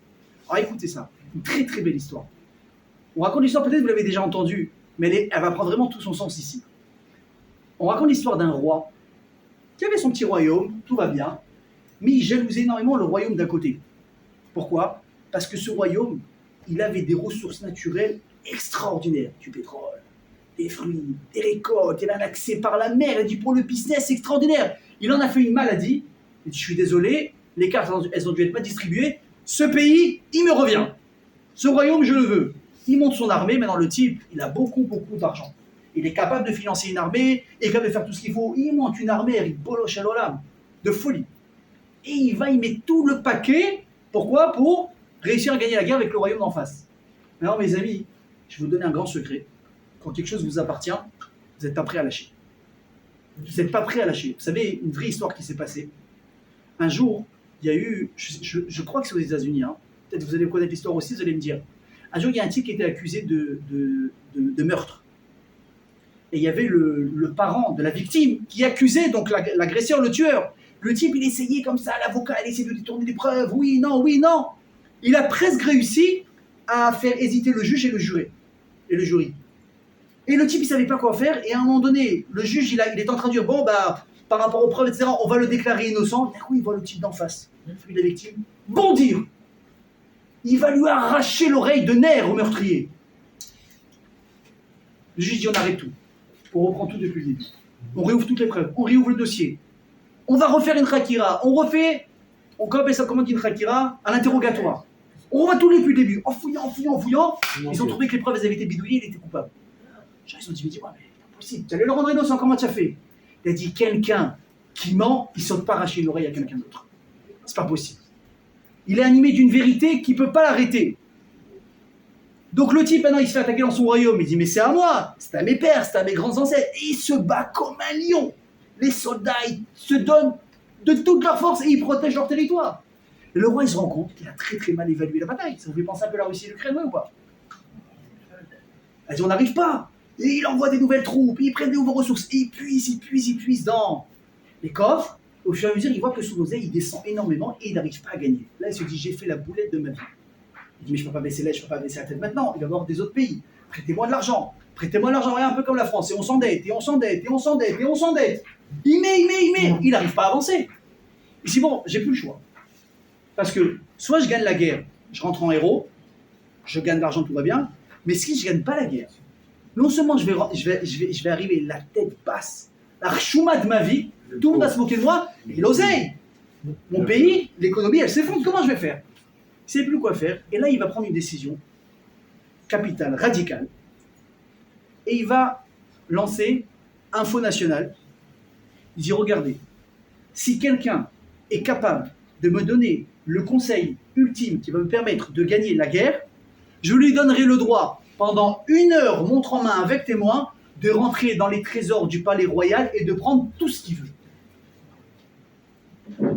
Alors écoutez ça, une très très belle histoire. On raconte l'histoire, peut-être vous l'avez déjà entendue, mais elle va prendre vraiment tout son sens ici. On raconte l'histoire d'un roi qui avait son petit royaume, tout va bien, mais il jalousait énormément le royaume d'à côté. Pourquoi? Parce que ce royaume, il avait des ressources naturelles extraordinaires, du pétrole, des fruits, des récoltes, il a un accès par la mer, il dit pour le business extraordinaire. Il en a fait une maladie, il dit je suis désolé, les cartes elles ont dû être pas distribuées, ce pays, il me revient. Ce royaume, je le veux. Il monte son armée, maintenant le type, il a beaucoup d'argent. Il est capable de financer une armée, il est capable de faire tout ce qu'il faut. Il monte une armée avec Boloch Alolam, de folie. Et il met tout le paquet, pourquoi? Pour réussir à gagner la guerre avec le royaume d'en face. Alors mes amis, je vais vous donner un grand secret. Quand quelque chose vous appartient, vous n'êtes pas prêt à lâcher. Vous n'êtes pas prêt à lâcher. Vous savez, une vraie histoire qui s'est passée. Un jour, il y a eu, je crois que c'est aux États-Unis, hein. Peut-être que vous allez connaître l'histoire aussi, vous allez me dire. Un jour, il y a un type qui était accusé de meurtre. Et il y avait le parent de la victime qui accusait donc l'agresseur, le tueur. Le type, il essayait comme ça, l'avocat, il essayait de détourner les preuves, oui, non. Il a presque réussi à faire hésiter le juge et le jury. Et le type, il ne savait pas quoi faire, et à un moment donné, le juge, il est en train de dire, bon, bah, par rapport aux preuves, etc., on va le déclarer innocent. D'un coup, il voit le type d'en face, celui de la victime, bondir. Il va lui arracher l'oreille de nerfs au meurtrier. Le juge dit, on arrête tout. On reprend tout depuis le début. On réouvre toutes les preuves, on réouvre le dossier. On va refaire une khakira, on appelle ça, comment on dit une khakira? Un interrogatoire. On va tout depuis le début, en fouillant. Ils ont trouvé que les preuves avaient été bidouillées, il était coupable. Ils ont dit, mais dis-moi, mais c'est pas possible, tu allais le rendre innocent, comment tu as fait? Il a dit, quelqu'un qui ment, il ne saute pas arracher une oreille à quelqu'un d'autre. C'est pas possible. Il est animé d'une vérité qui ne peut pas l'arrêter. Donc le type, maintenant, il se fait attaquer dans son royaume, il dit, mais c'est à moi, c'est à mes pères, c'est à mes grands ancêtres. Et il se bat comme un lion. Les soldats, ils se donnent de toute leur force et ils protègent leur territoire. Et le roi, il se rend compte qu'il a très très mal évalué la bataille. Ça vous fait penser un peu à la Russie et l'Ukraine, ou pas? Il dit, on n'arrive pas. Et il envoie des nouvelles troupes, ils prennent des nouvelles ressources, et ils puisent dans les coffres. Au fur et à mesure, il voit que son oseille, il descend énormément et il n'arrive pas à gagner. Là, il se dit, j'ai fait la boulette de ma vie. Il dit, mais je ne peux pas baisser l'aile, je ne peux pas baisser la tête maintenant. Il va y avoir des autres pays. Prêtez-moi de l'argent, et un peu comme la France. Et on s'endette. Il met. Il n'arrive pas à avancer. Il dit, bon, j'ai plus le choix. Parce que soit je gagne la guerre, je rentre en héros, je gagne de l'argent, tout va bien. Mais si je ne gagne pas la guerre, non seulement je vais arriver la tête basse, la chouma de ma vie, tout le monde va se moquer de moi, et l'oseille. Mon pays, l'économie, elle s'effondre, comment je vais faire? Il ne sait plus quoi faire, et là il va prendre une décision capitale, radicale, et il va lancer Info Nationale. Il dit, regardez, si quelqu'un est capable de me donner le conseil ultime qui va me permettre de gagner la guerre, je lui donnerai le droit, pendant 1 heure, montre en main avec témoin, de rentrer dans les trésors du palais royal et de prendre tout ce qu'il veut.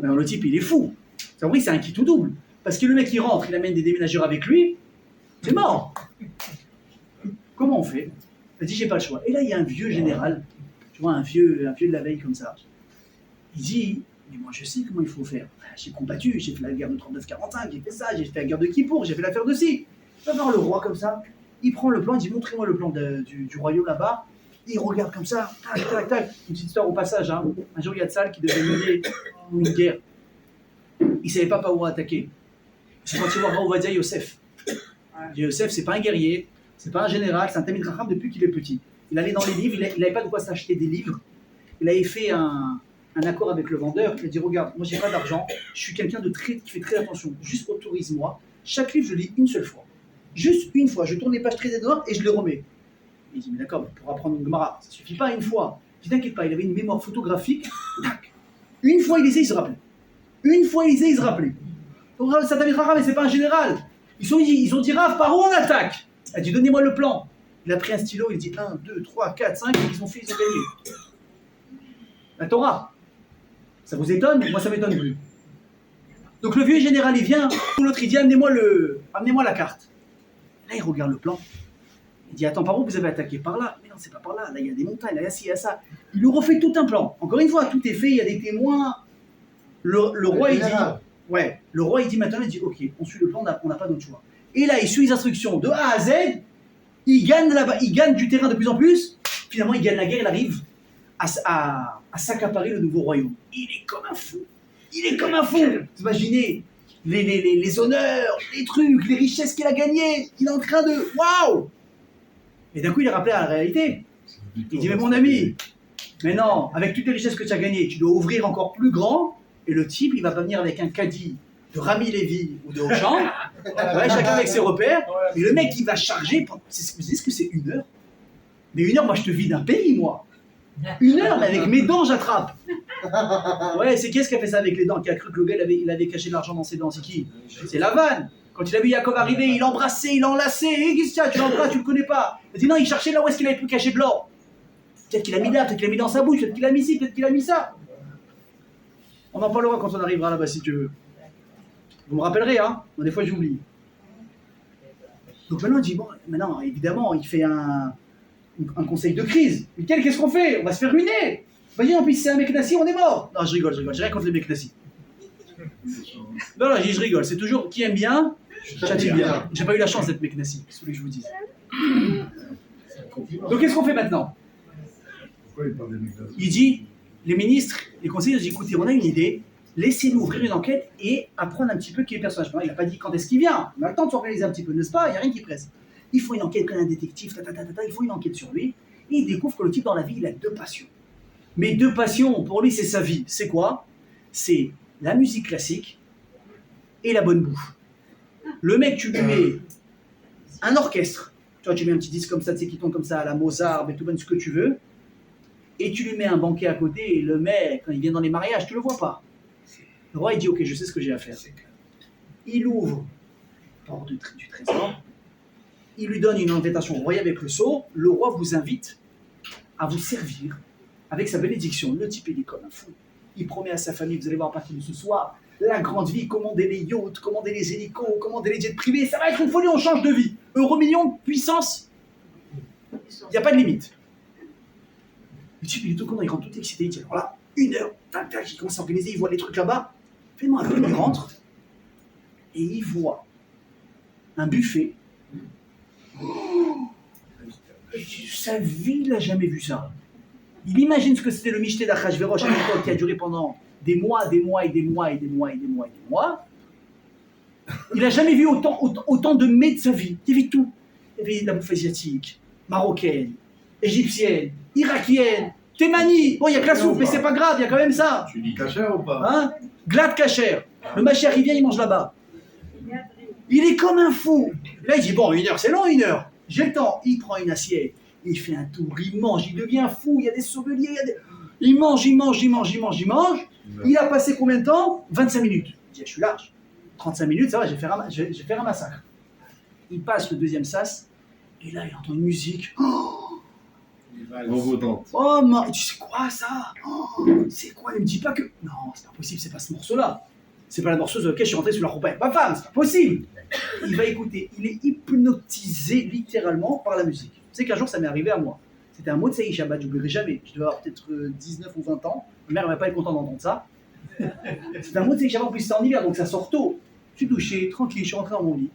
Alors, le type, il est fou. C'est vrai, c'est un qui tout double. Parce que le mec, il rentre, il amène des déménageurs avec lui, c'est mort. Comment on fait? Il dit, j'ai pas le choix. Et là, il y a un vieux général, tu vois, un vieux de la veille comme ça. Il dit, mais moi, je sais comment il faut faire. J'ai combattu, j'ai fait la guerre de 39-45, j'ai fait ça, j'ai fait la guerre de Kippour, j'ai fait l'affaire de ci. Il va voir le roi comme ça, il prend le plan, il dit, montrez-moi le plan du royaume là-bas. Il regarde comme ça, tac. Une petite histoire au passage, hein. Un jour, il y a Tzal qui devait mener une guerre. Il ne savait pas par où attaquer. Il s'est parti voir Ovadia Yosef. Yosef, c'est pas un guerrier, c'est pas un général, c'est un Tamid Chacham depuis qu'il est petit. Il allait dans les livres, il n'avait pas de quoi s'acheter des livres. Il avait fait un accord avec le vendeur. Il a dit, regarde, moi j'ai pas d'argent, je suis quelqu'un qui fait très attention, juste autorise-moi. Chaque livre, je lis une seule fois. Juste une fois, je tourne les pages très noires et je les remets. Il dit, mais d'accord, pour apprendre une Gemara, ça suffit pas une fois. Je dis, t'inquiète pas, il avait une mémoire photographique. Une fois il lisait, il se rappelait. Une fois il lisait, il se rappelait. Donc ça t'avait Rav, mais c'est pas un général. Ils ont dit, Rav, par où on attaque? Il a dit, donnez-moi le plan. Il a pris un stylo, il dit 1, 2, 3, 4, 5, et ils ont gagné. La Torah. Ça vous étonne? Moi ça m'étonne plus. Donc le vieux général il vient, l'autre il dit amenez-moi la carte. Là il regarde le plan. Il dit attends, par où vous avez attaqué? Par là? Mais non, c'est pas par là, là il y a des montagnes, là il y a ça. Il lui refait tout un plan. Encore une fois, tout est fait, il y a des témoins. Le roi il dit ouais, le roi il dit maintenant, il dit ok, on suit le plan, on n'a pas d'autre choix. Et là il suit les instructions de A à Z, il gagne du terrain de plus en plus, finalement il gagne la guerre, il arrive à s'accaparer le nouveau royaume. Il est comme un fou. Il est comme un fou. Vous imaginez les honneurs, les trucs, les richesses qu'il a gagnées. Il est en train de... Waouh! Et d'un coup, il est rappelé à la réalité. Il dit, mais mon ami, mais non, avec toutes les richesses que tu as gagnées, tu dois ouvrir encore plus grand. Et le type, il va pas venir avec un caddie de Rami Lévy ou de Auchan. Ouais, chacun avec ses repères. Et le mec, il va charger... Vous savez ce que c'est 1 heure? Mais 1 heure, moi, je te vis d'un pays, moi. 1 heure, mais avec mes dents, j'attrape. Ouais, c'est qui ce qui a fait ça avec les dents? Qui a cru que le gars, il avait caché de l'argent dans ses dents? C'est qui? C'est Lavan. Quand il a vu Yaakov arriver, il l'embrassait, il l'enlaçait. Hé, qu'est-ce qu'il y a? Tu l'embrasses, tu le connais pas. Il dit non, il cherchait là où est-ce qu'il avait pu cacher de l'or. Peut-être qu'il a mis là, peut-être qu'il a mis dans sa bouche, peut-être qu'il a mis ci, peut-être qu'il a mis ça. On en parlera quand on arrivera là-bas, si tu veux. Vous me rappellerez, hein? Des fois, j'oublie. Donc maintenant, il dit bon, maintenant, évidemment, il fait un conseil de crise. Michael, qu'est-ce qu'on fait? On va se faire ruiner. Vas-y, en plus, c'est un mec nassi, on est mort. Non, je rigole, j'ai rien contre les mecs nassis. Non, je rigole, c'est toujours qui aime bien, châtie bien. J'ai pas eu la chance d'être mec nassi, c'est ce que je vous dis. Donc, qu'est-ce qu'on fait maintenant? Il dit, les ministres, les conseillers, ils disent écoutez, on a une idée, laissez-nous ouvrir une enquête et apprendre un petit peu qui est le personnage. Il n'a pas dit quand est-ce qu'il vient, on a le temps de s'organiser un petit peu, n'est-ce pas? Il n'y a rien qui presse. Il faut une enquête comme un détective, il faut une enquête sur lui. Et il découvre que le type dans la vie, il a 2 passions. Mais 2 passions, pour lui, c'est sa vie. C'est quoi? C'est la musique classique et la bonne bouffe. Le mec, tu lui mets un orchestre. Tu vois, tu mets un petit disque comme ça, tu sais, qui tombe comme ça à la Mozart, Beethoven, ce que tu veux. Et tu lui mets un banquet à côté. Et le mec, quand il vient dans les mariages, tu le vois pas. Le roi, il dit, ok, je sais ce que j'ai à faire. Il ouvre la porte du trésor. Il lui donne une invitation royale avec le sceau. Le roi vous invite à vous servir avec sa bénédiction. Le type, il est comme un fou. Il promet à sa famille, vous allez voir à partir de ce soir, la grande vie, commander les yachts, commander les hélicos, commander les jets privés. Ça va être une folie, on change de vie. Euro million, puissance, il n'y a pas de limite. Le type, il est tout content, il rentre tout excité. Il dit, alors là, 1 heure, tac, tac, il commence à organiser, il voit les trucs là-bas. Fais-moi un peu, il rentre. Et il voit un buffet. Sa vie, il n'a jamais vu ça. Il imagine ce que c'était le Michté d'Achashverosh à l'époque qui a duré pendant des mois, des mois et des mois et des mois et des mois et des mois. Il n'a jamais vu autant de mets de sa vie. Il a vu tout. Il y avait de la bouffe asiatique, marocaine, égyptienne, irakienne, thémanie. Bon, il y a que la soupe, mais c'est pas grave, il y a quand même ça. Tu dis cachère ou pas? Hein? Glad cachère. Le Mashiach, il vient, il mange là-bas. Il est comme un fou. Là, il dit, bon, 1 heure, c'est long, 1 heure. J'ai le temps. Il prend une assiette. Il fait un tour, il mange, il devient fou. Il y a des sommeliers, il mange. Il a passé combien de temps? 25 minutes. Il dit, je suis large. 35 minutes, ça va, je vais faire un massacre. Il passe le 2e sas. Et là, il entend une musique. Oh, oh, tu sais quoi, ça? Oh, c'est quoi? Ne me dis pas que... Non, c'est pas possible, c'est pas ce morceau-là. C'est pas la morceau sur laquelle je suis rentré sur la roupe avec ma femme, c'est pas possible. Il va écouter, il est hypnotisé littéralement par la musique. Tu sais qu'un jour ça m'est arrivé à moi. C'était un Motsei Shabbat, je n'oublierai jamais. Je devais avoir peut-être 19 ou 20 ans. Ma mère ne va pas être contente d'entendre ça. C'était un Motsei Shabbat, en plus c'était en hiver, donc ça sort tôt. Je suis douché, tranquille, je suis rentré dans mon lit.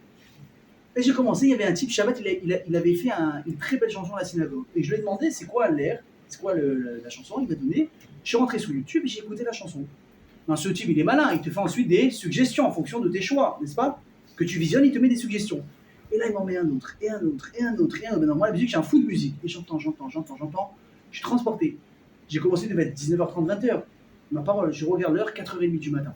Et j'ai commencé, il y avait un type Shabbat, il avait fait une très belle chanson à la synagogue. Et je lui ai demandé c'est quoi l'air, c'est quoi la chanson, il m'a donné. Je suis rentré sur YouTube et j'ai écouté la chanson. Non, ce type, il est malin, il te fait ensuite des suggestions en fonction de tes choix, n'est-ce pas? Que tu visionnes, il te met des suggestions. Et là, il m'en met un autre, et un autre, et un autre, et un autre. Maintenant, moi, la musique, j'ai un fou de musique. Et j'entends. Je suis transporté. J'ai commencé, il devait être 19h30, 20h. Ma parole, je regarde l'heure, 4h30 du matin.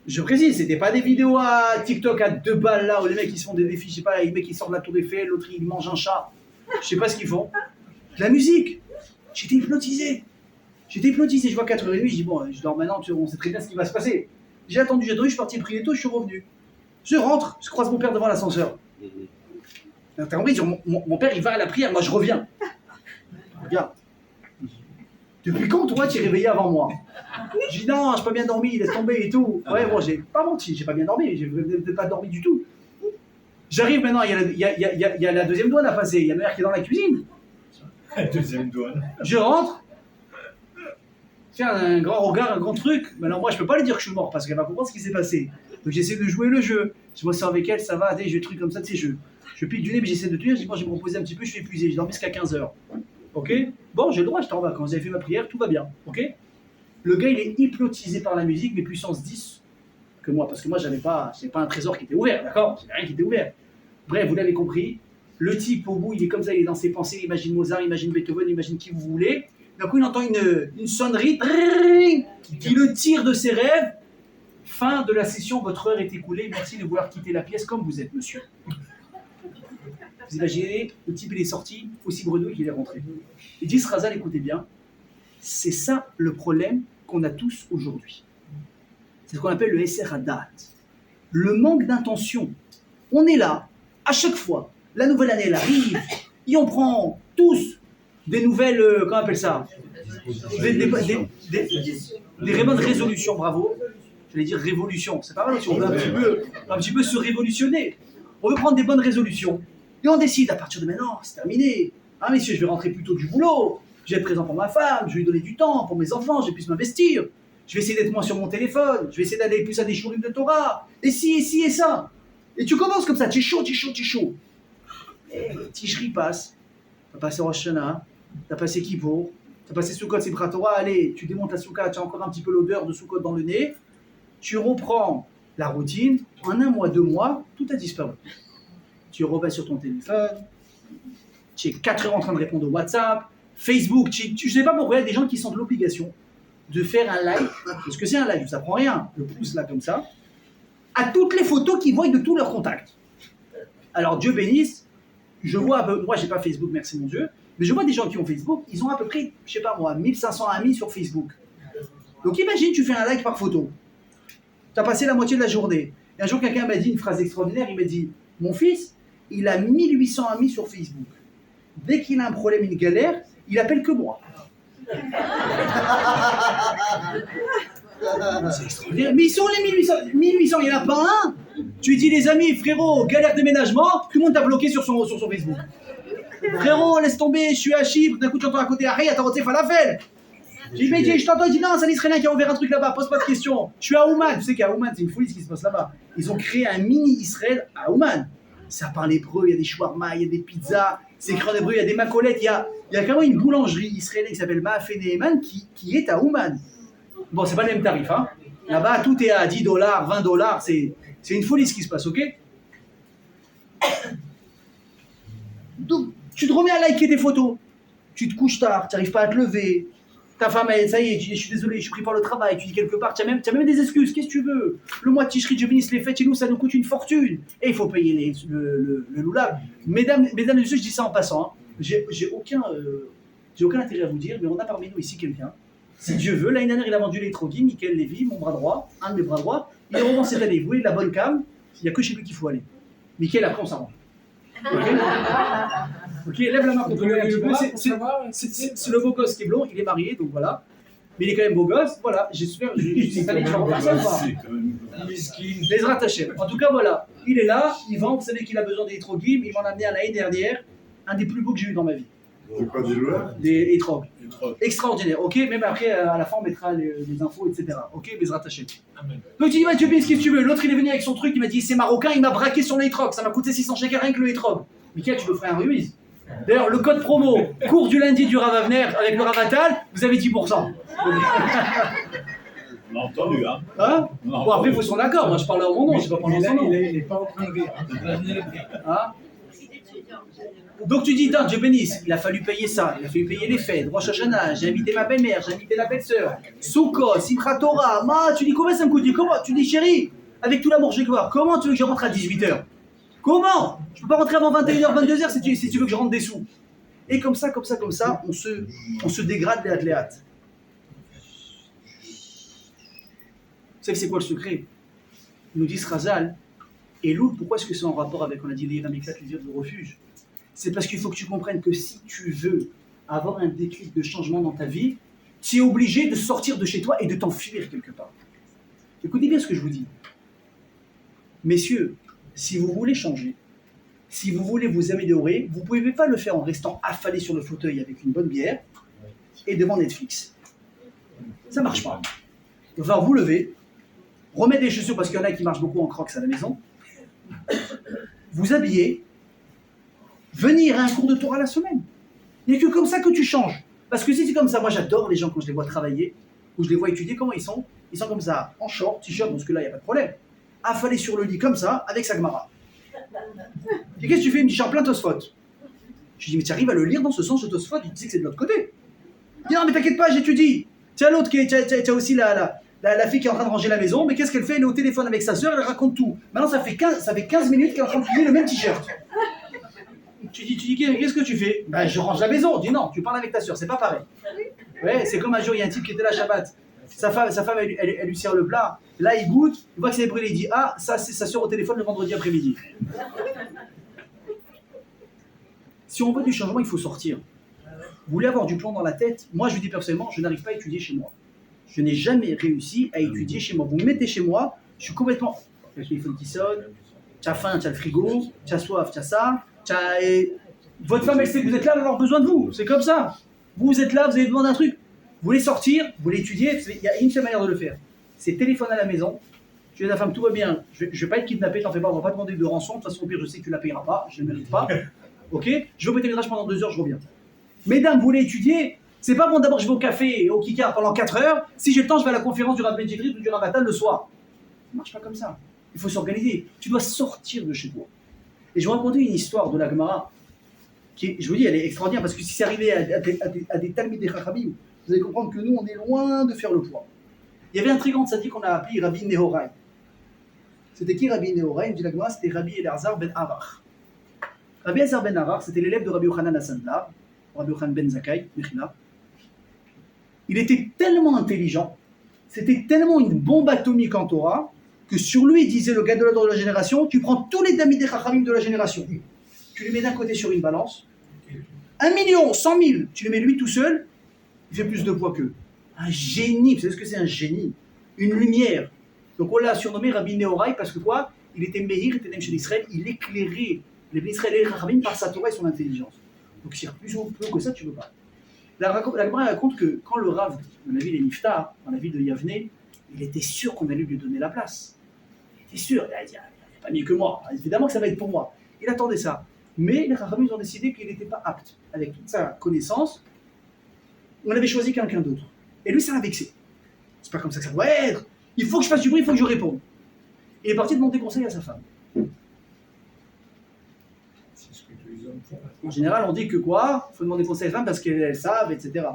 Je précise, c'était pas des vidéos à TikTok à 2 balles là où les mecs ils se font des défis, je sais pas, les mecs ils sortent de la tour Eiffel, l'autre il mange un chat. Je sais pas ce qu'ils font. De la musique. J'étais hypnotisé. Je vois 4h30, je dis bon, je dors maintenant, on sait très bien ce qui va se passer. J'ai attendu, je suis parti prier tôt, je suis revenu. Je rentre, je croise mon père devant l'ascenseur. T'as compris, mon père il va à la prière, moi je reviens. Regarde. Depuis quand toi tu es réveillé avant moi? Je dis non, j'ai pas bien dormi, laisse tomber et tout. Ouais, bon, j'ai pas menti, j'ai pas bien dormi, j'ai pas dormi du tout. J'arrive maintenant, il y a la deuxième douane à passer, il y a ma mère qui est dans la cuisine. Deuxième douane. Je rentre. Tiens, un grand regard, un grand truc. Mais alors moi je peux pas lui dire que je suis mort parce qu'elle va comprendre ce qui s'est passé. Donc j'essaie de jouer le jeu. Je bosse avec elle, ça va, des jeux, trucs comme ça, tu sais, je pique du nez, mais j'essaie de tenir. Je dis bon, je vais me reposer un petit peu, je suis épuisé, j'ai dormi jusqu'à 15h. Ok? Bon, j'ai le droit, j'étais en vacances, j'avais fait ma prière, tout va bien. Ok? Le gars il est hypnotisé par la musique, mais puissance 10 que moi, parce que moi j'avais pas un trésor qui était ouvert, d'accord? J'avais rien qui était ouvert. Bref, vous l'avez compris. Le type au bout, il est comme ça, il est dans ses pensées, il imagine Mozart, il imagine Beethoven, il imagine qui vous voulez. D'un coup, il entend une sonnerie qui le tire de ses rêves. Fin de la session, votre heure est écoulée. Merci de vouloir quitter la pièce comme vous êtes, monsieur. Vous imaginez, le type il est sorti, aussi bredouille qu'il est rentré. Et dit Razal, écoutez bien, c'est ça le problème qu'on a tous aujourd'hui. C'est ce qu'on appelle le Esser Hadat. Le manque d'intention. On est là, à chaque fois, la nouvelle année elle arrive, et on prend tous des nouvelles, comment on appelle ça? Des bonnes résolutions, bravo. J'allais dire révolution, c'est pas mal aussi, on veut un petit peu se révolutionner. On veut prendre des bonnes résolutions. Et on décide, à partir de maintenant, c'est terminé. Ah messieurs, je vais rentrer plus tôt du boulot, je vais être présent pour ma femme, je vais lui donner du temps pour mes enfants, je vais plus m'investir. Je vais essayer d'être moins sur mon téléphone, je vais essayer d'aller plus à des shurim de Torah. Et si, et ça. Et tu commences comme ça, tu es chaud. Et Tishri passe, t'as passé Rosh Hashanah, t'as passé Kippour, t'as passé Sukkot, c'est Torah, allez, tu démontes la Soukha, tu as encore un petit peu l'odeur de Sukkot dans le nez, tu reprends la routine, en 1 mois, 2 mois, tout a disparu. Tu reviens sur ton téléphone, tu es 4 heures en train de répondre au WhatsApp, Facebook, je ne sais pas pourquoi il y a des gens qui sentent l'obligation de faire un like, parce que c'est un like, ça prend rien, le pouce là comme ça, à toutes les photos qu'ils voient de tous leurs contacts. Alors Dieu bénisse, je vois, moi j'ai pas Facebook, merci mon Dieu, mais je vois des gens qui ont Facebook, ils ont à peu près, je sais pas moi, 1500 amis sur Facebook. Donc imagine, tu fais un like par photo. Tu as passé la moitié de la journée. Et un jour, quelqu'un m'a dit une phrase extraordinaire, il m'a dit, mon fils, il a 1800 amis sur Facebook. Dès qu'il a un problème, une galère, il appelle que moi. C'est extraordinaire. Mais ils sont les 1800, il n'y en a pas un. Tu dis les amis, frérot, galère déménagement, tout le monde t'a bloqué sur son Facebook. Frérot, laisse tomber, je suis à Chypre, d'un coup tu entends à côté, arrête, t'as roté falafel. J'ai dit, je t'entends, il dit non, c'est un Israélien qui a ouvert un truc là-bas, pose pas de questions. Je suis à Ouman, tu sais qu'à Ouman, c'est une folie ce qui se passe là-bas. Ils ont créé un mini-Israël à Ouman. Ça parle hébreu, il y a des shawarma, il y a des pizzas, c'est écrit en hébreu, il y a des macolettes, il y a carrément une boulangerie israélienne qui s'appelle Maafé Neeman qui est à Ouman. Bon, c'est pas le même tarif, hein. Là-bas, tout est à $10, $20, c'est une folie ce qui se passe, ok? Donc, tu te remets à liker des photos. Tu te couches tard, tu n'arrives pas à te lever. Ta femme, elle, ça y est, je suis désolé, je suis pris par le travail. Tu dis quelque part, tu as même des excuses. Qu'est-ce que tu veux? Le mois de Tishri, Dieu bénisse les fêtes chez nous, ça nous coûte une fortune. Et il faut payer le loulab. Mesdames et messieurs, je dis ça en passant. Hein. J'ai aucun intérêt à vous dire, mais on a parmi nous ici quelqu'un. Si Dieu veut, l'année dernière, il a vendu les troguis, Michael Lévy, mon bras droit, un de mes bras droits. Il revend cette année. Vous voyez la bonne cam, il n'y a que chez lui qu'il faut aller. Michael, après, on s'arrange. Ok, lève la main contre lui un petit peu. C'est le beau gosse qui est blond, il est marié, donc voilà. Mais il est quand même beau gosse, voilà. J'espère, cette année, tu vas refaire ça ou pas? Les rattachés. En tout cas, voilà. Il est là, il vend, vous savez qu'il a besoin des étrogim, il m'en a amené à l'année dernière, un des plus beaux que j'ai eu dans ma vie. C'est quoi des joueurs? Des étrogues. Extraordinaire, ok? Même après, à la fin, on mettra les infos, etc. Ok, les rattachés. Donc tu dis, bah, tu payes ce que tu veux. L'autre, il est venu avec son truc, il m'a dit, c'est marocain, il m'a braqué sur l'étrogue. Ça m'a coûté 600 shekels rien que le étrogue. Michael, tu me ferais un remise. D'ailleurs, le code promo, cours du lundi du Rav Avner avec le Ravatal, vous avez 10%. On a entendu, hein? Hein? Bon, après, il faut son accord. Moi, je parle à mon nom, je ne vais pas prendre son nom. Il n'est pas en train de rire. Hein? Donc tu dis, non, Dieu bénisse, il a fallu payer ça, il a fallu payer les fêtes, Rosh Hashanah, j'ai invité ma belle-mère, j'ai invité la belle-sœur, Sukkot, Simchat Torah, tu dis combien ça me coûte? Comment? Tu dis chérie, avec tout l'amour que j'ai voir, comment tu veux que je rentre à 18h? Comment? Je peux pas rentrer avant 21h, 22h si tu veux que je rentre des sous. Et comme ça, on se dégrade les hâtes. Vous savez c'est quoi le secret? Ils nous disent Razal, et l'autre, pourquoi est-ce que c'est en rapport avec, on a dit, les Amikat, les de refuge? C'est parce qu'il faut que tu comprennes que si tu veux avoir un déclic de changement dans ta vie, tu es obligé de sortir de chez toi et de t'enfuir quelque part. Écoutez bien ce que je vous dis. Messieurs, si vous voulez changer, si vous voulez vous améliorer, vous ne pouvez pas le faire en restant affalé sur le fauteuil avec une bonne bière et devant Netflix. Ça ne marche pas. Il va falloir vous lever, remettre les chaussures parce qu'il y en a qui marchent beaucoup en crocs à la maison, vous habiller, venir à un cours de Torah la semaine. Il n'y a que comme ça que tu changes. Parce que si c'est comme ça, moi j'adore les gens quand je les vois travailler, ou je les vois étudier, comment ils sont? Ils sont comme ça, en short, t-shirt, parce que là il n'y a pas de problème. Affalés sur le lit comme ça, avec sa Gemara. Et qu'est-ce que tu fais? Il me dit, je suis en plein Tosfot. Je lui dis, mais tu arrives à le lire dans ce sens de Tosfot? Tu dis que c'est de l'autre côté. Il dit, non mais t'inquiète pas, j'étudie. Tiens l'autre, tu as aussi la fille qui est en train de ranger la maison, mais qu'est-ce qu'elle fait? Elle est au téléphone avec sa soeur, elle raconte tout. Maintenant ça fait 15 minutes qu'elle est en train de plier le même t-shirt. Tu dis, qu'est-ce que tu fais? Ben, je range la maison. Je dis, non, tu parles avec ta soeur, c'est pas pareil. Ouais, c'est comme un jour, il y a un type qui était là Shabbat. Sa femme elle lui sert le plat. Là, il goûte, il voit que c'est brûlé, il dit, ah, ça, c'est sa soeur au téléphone le vendredi après-midi. Si on veut du changement, il faut sortir. Vous voulez avoir du plomb dans la tête? Moi, je vous dis personnellement, je n'arrive pas à étudier chez moi. Je n'ai jamais réussi à étudier chez moi. Vous me mettez chez moi, je suis complètement... Le téléphone qui sonne, tu as faim, tu as le frigo, tu as soif, tu as ça... Votre femme, elle sait que vous êtes là, elle va avoir besoin de vous. C'est comme ça. Vous êtes là, vous avez besoin d'un truc. Vous voulez sortir, vous voulez étudier. Il y a une seule manière de le faire. C'est téléphone à la maison. Tu dis à ta femme, tout va bien. Je ne vais pas être kidnappé, t'en fais pas. On va pas demander de rançon. De toute façon, au pire, je sais que tu la payeras pas. Je ne le mérite pas. Ok? Je vais au métrage pendant 2 heures, je reviens. Mesdames, vous voulez étudier? C'est pas bon, d'abord, je vais au café, au Kikar pendant 4 heures. Si j'ai le temps, je vais à la conférence du Rav Ben Jidrit ou du Rav Atal le soir. Ça ne marche pas comme ça. Il faut s'organiser. Tu dois sortir de chez toi. Et je vais raconter une histoire de la Gemara qui, je vous dis, elle est extraordinaire parce que si c'est arrivé à des Talmidei Chachamim, vous allez comprendre que nous, on est loin de faire le poids. Il y avait un très grand tzaddik qu'on a appelé Rabbi Nehorai. C'était qui Rabbi Nehorai? Il dit la Gemara, c'était Rabbi Elazar ben Arar. Rabbi Elazar ben Arar, c'était l'élève de Rabbi Yochanan Hassandla, Rabbi Yochanan ben Zakkai, Mechila. Il était tellement intelligent, c'était tellement une bombe atomique en Torah, que sur lui, il disait le gadol de la génération, tu prends tous les Talmidei Chachamim de la génération, tu les mets d'un côté sur une balance, 1 million, 100 000, tu les mets lui tout seul, il fait plus de poids qu'eux. Un génie, vous savez ce que c'est un génie? Une lumière. Donc on l'a surnommé Rabbi Nehorai parce que quoi? Il était Meir, il était chez l'Israël, il éclairait les Israël et les Chachamim par sa Torah et son intelligence. Donc si plus haut que ça, tu ne peux pas. La Gemara raconte que quand le Rav, dans la ville de Niftar, dans la ville de Yavne, il était sûr qu'on allait lui donner la place. Il était sûr, il a dit, il n'y a pas mieux que moi, évidemment que ça va être pour moi. Il attendait ça. Mais les Chachamim ont décidé qu'il n'était pas apte. Avec toute sa connaissance, on avait choisi quelqu'un d'autre. Et lui, ça l'a vexé. C'est pas comme ça que ça doit être. Il faut que je fasse du bruit, il faut que je réponde. Il est parti demander conseil à sa femme. C'est ce que tous les hommes font. En général, on dit que quoi? Il faut demander conseil à la femme parce qu'elles savent, etc.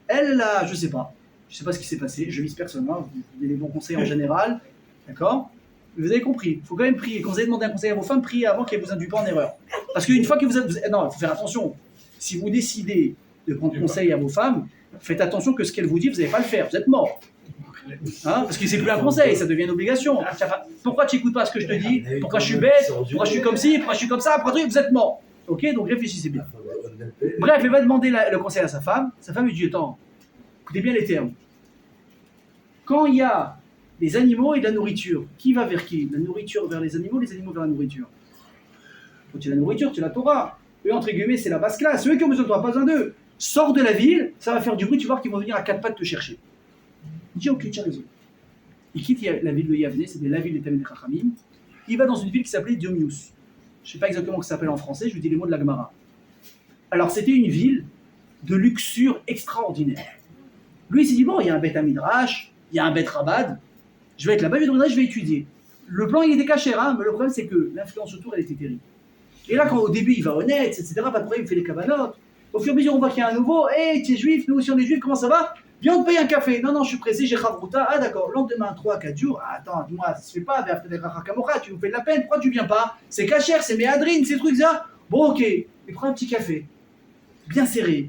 Elle, là, je sais pas. Je sais pas ce qui s'est passé. Je vise personne. Vous donnez les bons conseils en général. D'accord? Vous avez compris. Il faut quand même prier. Quand vous allez demander un conseil à vos femmes, priez avant qu'elles vous induisent pas en erreur. Parce qu'une fois que vous êtes... Non, il faut faire attention. Si vous décidez de prendre conseil à vos femmes, faites attention que ce qu'elles vous disent, vous n'allez pas le faire. Vous êtes mort. Hein, parce que c'est plus un conseil, ça devient une obligation. Pourquoi tu n'écoutes pas ce que je te dis? Pourquoi je suis bête? Pourquoi je suis comme ci? Pourquoi je suis comme ça? Pourquoi vous êtes mort? Ok, donc réfléchissez bien. Bref, il va demander le conseil à sa femme. Sa femme lui dit, attends, écoutez bien les termes. Quand il y a des animaux et de la nourriture, qui va vers qui? La nourriture vers les animaux vers la nourriture. Quand tu as la nourriture, tu as la Torah. Eux, entre guillemets, c'est la basse classe. Eux qui ont besoin de toi, pas besoin d'eux. Sors de la ville, ça va faire du bruit, tu vas voir qu'ils vont venir à 4 pattes te chercher. Il dit, ok, tu as raison. Il quitte la ville de Yavne, c'était la ville des Talmidei Chachamim. Il va dans une ville qui s'appelait Diomius. Je ne sais pas exactement comment ça s'appelle en français, je vous dis les mots de la Gemara. Alors, c'était une ville de luxure extraordinaire. Lui, il s'est dit, bon, il y a un Beth Midrash, il y a un Beth Rabad, je vais être là-bas, je vais étudier. Le plan, il était caché, hein, mais le problème, c'est que l'influence autour, elle était terrible. Et là, quand au début, il va honnête, etc., pas de problème, il fait les cavanotes. Au fur et à mesure, on voit qu'il y a un nouveau. Hé, tu es juif, nous aussi on est juifs, comment ça va? Viens, on te paye un café. Non, je suis pressé, j'ai Chavruta. Ah, d'accord, lendemain, 3-4 jours. Ah, attends, dis-moi, ça se fait pas, tu nous fais de la peine, pourquoi tu viens pas? C'est cachère, c'est méadrine, ces trucs là. Bon, ok, il prend un petit café, bien serré.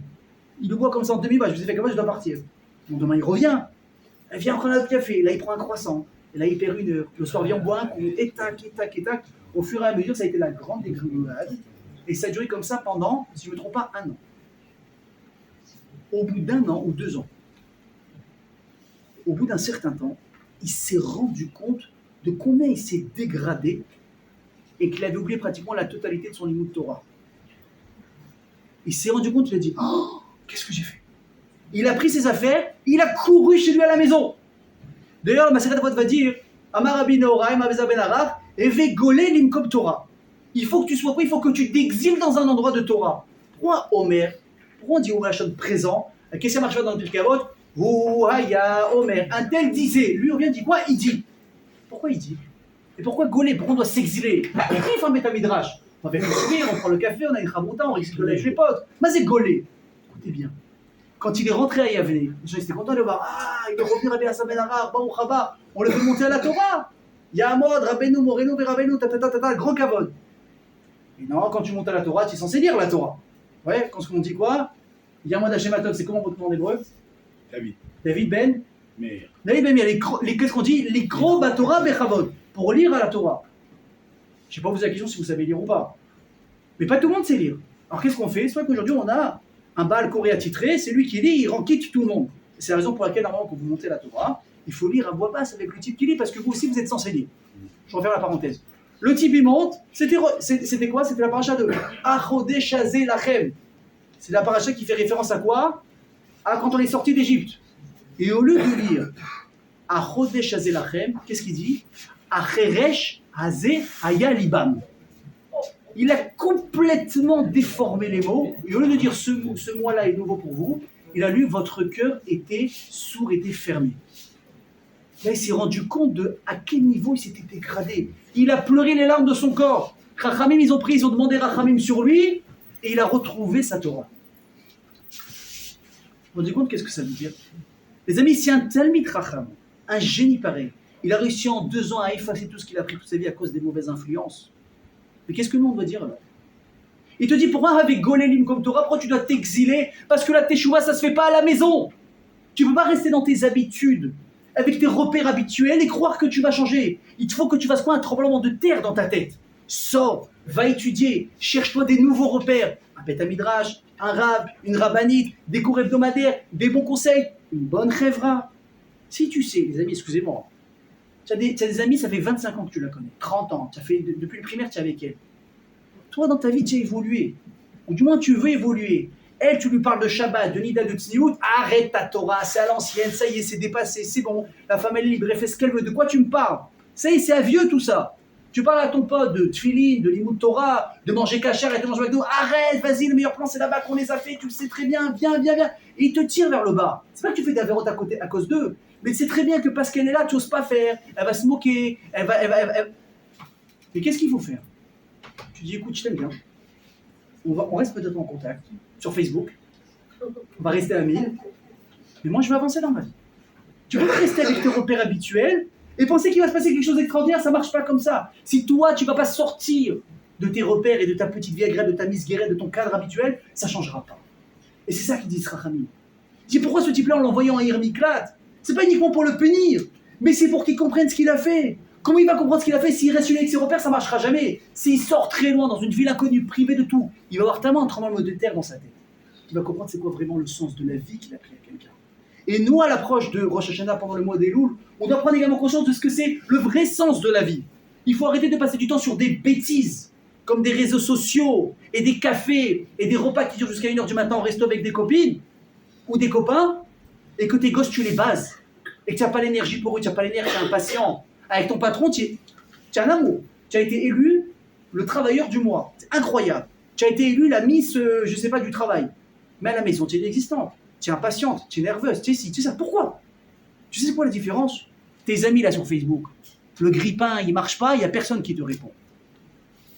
Il le boit comme ça en demi, bah, je vous ai fait comme ça, je dois partir. Bon, demain, il revient. Il vient prendre un autre café, là, il prend un croissant. Et là, il perd 1 heure. Le soir, il vient, on boit un coup, et tac. Au fur et à mesure, ça a été la grande dégringolade. Et ça a duré comme ça pendant, si je ne me trompe pas, 1 an. Au bout d'1 an ou 2 ans, au bout d'un certain temps, il s'est rendu compte de combien il s'est dégradé et qu'il avait oublié pratiquement la totalité de son Limoud Torah. Il s'est rendu compte, il a dit « Oh, qu'est-ce que j'ai fait ?» Il a pris ses affaires, il a couru chez lui à la maison. D'ailleurs, ma Maseret va dire « Amar Rabbi Nehorai, Maveza ben Arach, Eve golé limkom Torah. » Il faut que tu sois pris, il faut que tu t'exiles dans un endroit de Torah. Pourquoi Omer? Pourquoi on dit Omer présent? Qu'est-ce qui marche dans le Pirkei Avot? Ouhaya Omer. Un tel disait. Lui, on vient dit quoi? Il dit. Pourquoi il dit? Et pourquoi Golé? Pourquoi on doit s'exiler? Il faut un Betamidrash. On va faire le sourire, on prend le café, on a une Chavruta, on risque de lâcher les potes. Mais c'est Golé. Écoutez bien. Quand il est rentré à Yavne, les gens étaient contents de le voir. Ah, il est revenu Rabbi Hassan ben Arar, Baruch Haba. On le fait monter à la Torah. Yamod, Rabbeinu, Morenu, Verabenu, grand kavod. Et non, quand tu montes à la Torah, tu es censé lire la Torah. Ouais, quand on dit quoi? Yamod Hashem Atov, c'est comment votre nom en hébreu? David Ben Meir. David Ben Meir, qu'est-ce qu'on dit? Les gros Torah Bechavod, pour lire à la Torah. Je ne sais pas vous poser la question si vous savez lire ou pas. Mais pas tout le monde sait lire. Alors qu'est-ce qu'on fait? C'est vrai qu'aujourd'hui on a un Baal Koré attitré, c'est lui qui lit, il quitte tout le monde. C'est la raison pour laquelle normalement quand vous montez la Torah, il faut lire à voix basse avec le type qui lit, parce que vous aussi vous êtes censé lire. Je referme la parenthèse. Le type il monte, c'était quoi? C'était la paracha de Achodé Chazé Lachem. C'est la paracha qui fait référence à quoi? À quand on est sorti d'Égypte. Et au lieu de lire Achodé Chazé Lachem, qu'est-ce qu'il dit? Acheresh Hazé Aya Libam. Il a complètement déformé les mots, et au lieu de dire ce mois-là est nouveau pour vous, il a lu votre cœur était sourd, était fermé. Là, il s'est rendu compte de à quel niveau il s'était dégradé. Il a pleuré les larmes de son corps. Rachamim, ils ont demandé Rachamim sur lui, et il a retrouvé sa Torah. Vous vous rendez compte qu'est-ce que ça veut dire? Les amis, si un Talmid Racham, un génie pareil, il a réussi en 2 ans à effacer tout ce qu'il a appris toute sa vie à cause des mauvaises influences, mais qu'est-ce que nous on doit dire alors? Il te dit pourquoi avec Golélim comme Torah, pourquoi tu dois t'exiler? Parce que la Teshuvah, ça se fait pas à la maison. Tu peux pas rester dans tes habitudes, avec tes repères habituels et croire que tu vas changer. Il te faut que tu fasses quoi? Un tremblement de terre dans ta tête. Sors, va étudier, cherche-toi des nouveaux repères. Un Beth Midrash, un rab, une rabbinite, des cours hebdomadaires, des bons conseils, une bonne chèvra. Si tu sais, les amis, excusez-moi, tu as des amis, ça fait 25 ans que tu la connais, 30 ans, depuis le primaire, tu es avec elle. Toi, dans ta vie, tu as évolué. Ou du moins, tu veux évoluer. Elle, tu lui parles de Shabbat, de Nida, de Tzniout, arrête ta Torah, c'est à l'ancienne, ça y est, c'est dépassé, c'est bon, la femme, elle est libre, elle fait ce qu'elle veut. De quoi tu me parles? Ça y est, c'est à vieux tout ça. Tu parles à ton pote de Tfilin, de Limoud Torah, de manger kasher et de manger McDo. Arrête, vas-y, le meilleur plan, c'est là-bas qu'on les a fait, tu le sais très bien, viens. Et il te tire vers le bas. C'est pas que tu fais d'avérote à cause d'eux, mais c'est très bien que parce qu'elle est là, tu n'oses pas faire, elle va se moquer, elle va... Mais qu'est-ce qu'il faut faire? Tu dis, écoute, je t'aime bien. On reste peut-être en contact sur Facebook. On va rester amis. Mais moi, je vais avancer dans ma vie. Tu peux pas rester avec tes repères habituels et penser qu'il va se passer quelque chose d'extraordinaire. Ça marche pas comme ça. Si toi, tu vas pas sortir de tes repères et de ta petite vie agréable, de ta mise guérée, de ton cadre habituel, ça changera pas. Et c'est ça qu'il dit Rachamim. Il dit pourquoi ce type-là, en l'envoyant à Irmiklat, c'est pas uniquement pour le punir, mais c'est pour qu'il comprenne ce qu'il a fait. Comment il va comprendre ce qu'il a fait? S'il reste avec ses repères, ça ne marchera jamais. S'il sort très loin, dans une ville inconnue, privé de tout, il va avoir tellement un tremblement de terre dans sa tête. Il va comprendre c'est quoi vraiment le sens de la vie qu'il a pris à quelqu'un. Et nous, à l'approche de Rosh Hashanah pendant le mois d'Elul, on doit prendre également conscience de ce que c'est le vrai sens de la vie. Il faut arrêter de passer du temps sur des bêtises, comme des réseaux sociaux, et des cafés, et des repas qui durent jusqu'à 1h du matin au resto avec des copines, ou des copains, et que tes gosses, tu les bases, et que tu n'as pas l'énergie pour eux, tu n'as pas l'énergie, tu es impatient. Avec ton patron, tu as un amour. Tu as été élu le travailleur du mois. C'est incroyable. Tu as été élu la Miss, je ne sais pas, du travail. Mais à la maison, tu es inexistante. Tu es impatiente, tu es nerveuse, tu es ci, tu sais ça. Pourquoi? Tu sais c'est quoi la différence? Tes amis là sur Facebook, le grille-pain, il ne marche pas, il n'y a personne qui te répond.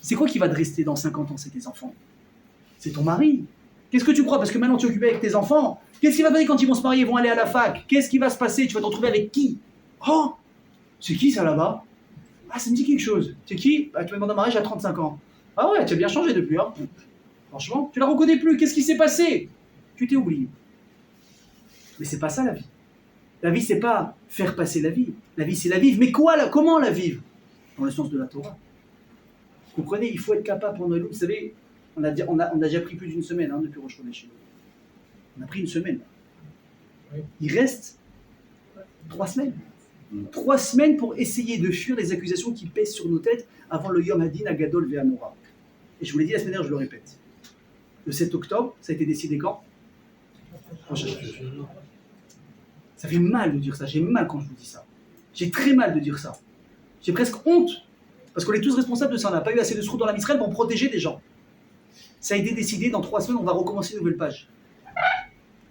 C'est quoi qui va te rester dans 50 ans? C'est tes enfants. C'est ton mari. Qu'est-ce que tu crois? Parce que maintenant tu es occupé avec tes enfants. Qu'est-ce qui va te donner quand ils vont se marier, ils vont aller à la fac? Qu'est-ce qui va se passer? Tu vas te retrouver avec qui? Oh, c'est qui ça là-bas? Ah, ça me dit quelque chose. C'est qui? Bah, tu me demandes un mariage à 35 ans. Ah ouais, tu as bien changé depuis. Hein. Franchement, tu la reconnais plus. Qu'est-ce qui s'est passé? Tu t'es oublié. Mais c'est pas ça la vie. La vie, c'est pas faire passer la vie. La vie, c'est la vivre. Mais quoi, là, comment la vivre? Dans le sens de la Torah. Vous comprenez? Il faut être capable pour nous. Vous savez, on a déjà pris plus d'une semaine depuis Rosh Chodesh. On a pris une semaine. Il reste 3 semaines. 3 semaines pour essayer de fuir les accusations qui pèsent sur nos têtes avant le Yom Hadin Agadol Ve'Hanora. Et je vous l'ai dit la semaine dernière, je le répète. Le 7 octobre, ça a été décidé quand? Ça fait mal de dire ça, j'ai mal quand je vous dis ça. J'ai très mal de dire ça. J'ai presque honte, parce qu'on est tous responsables de ça. On n'a pas eu assez de sroutes dans la Misraël pour protéger des gens. Ça a été décidé, dans 3 semaines, on va recommencer une nouvelle page.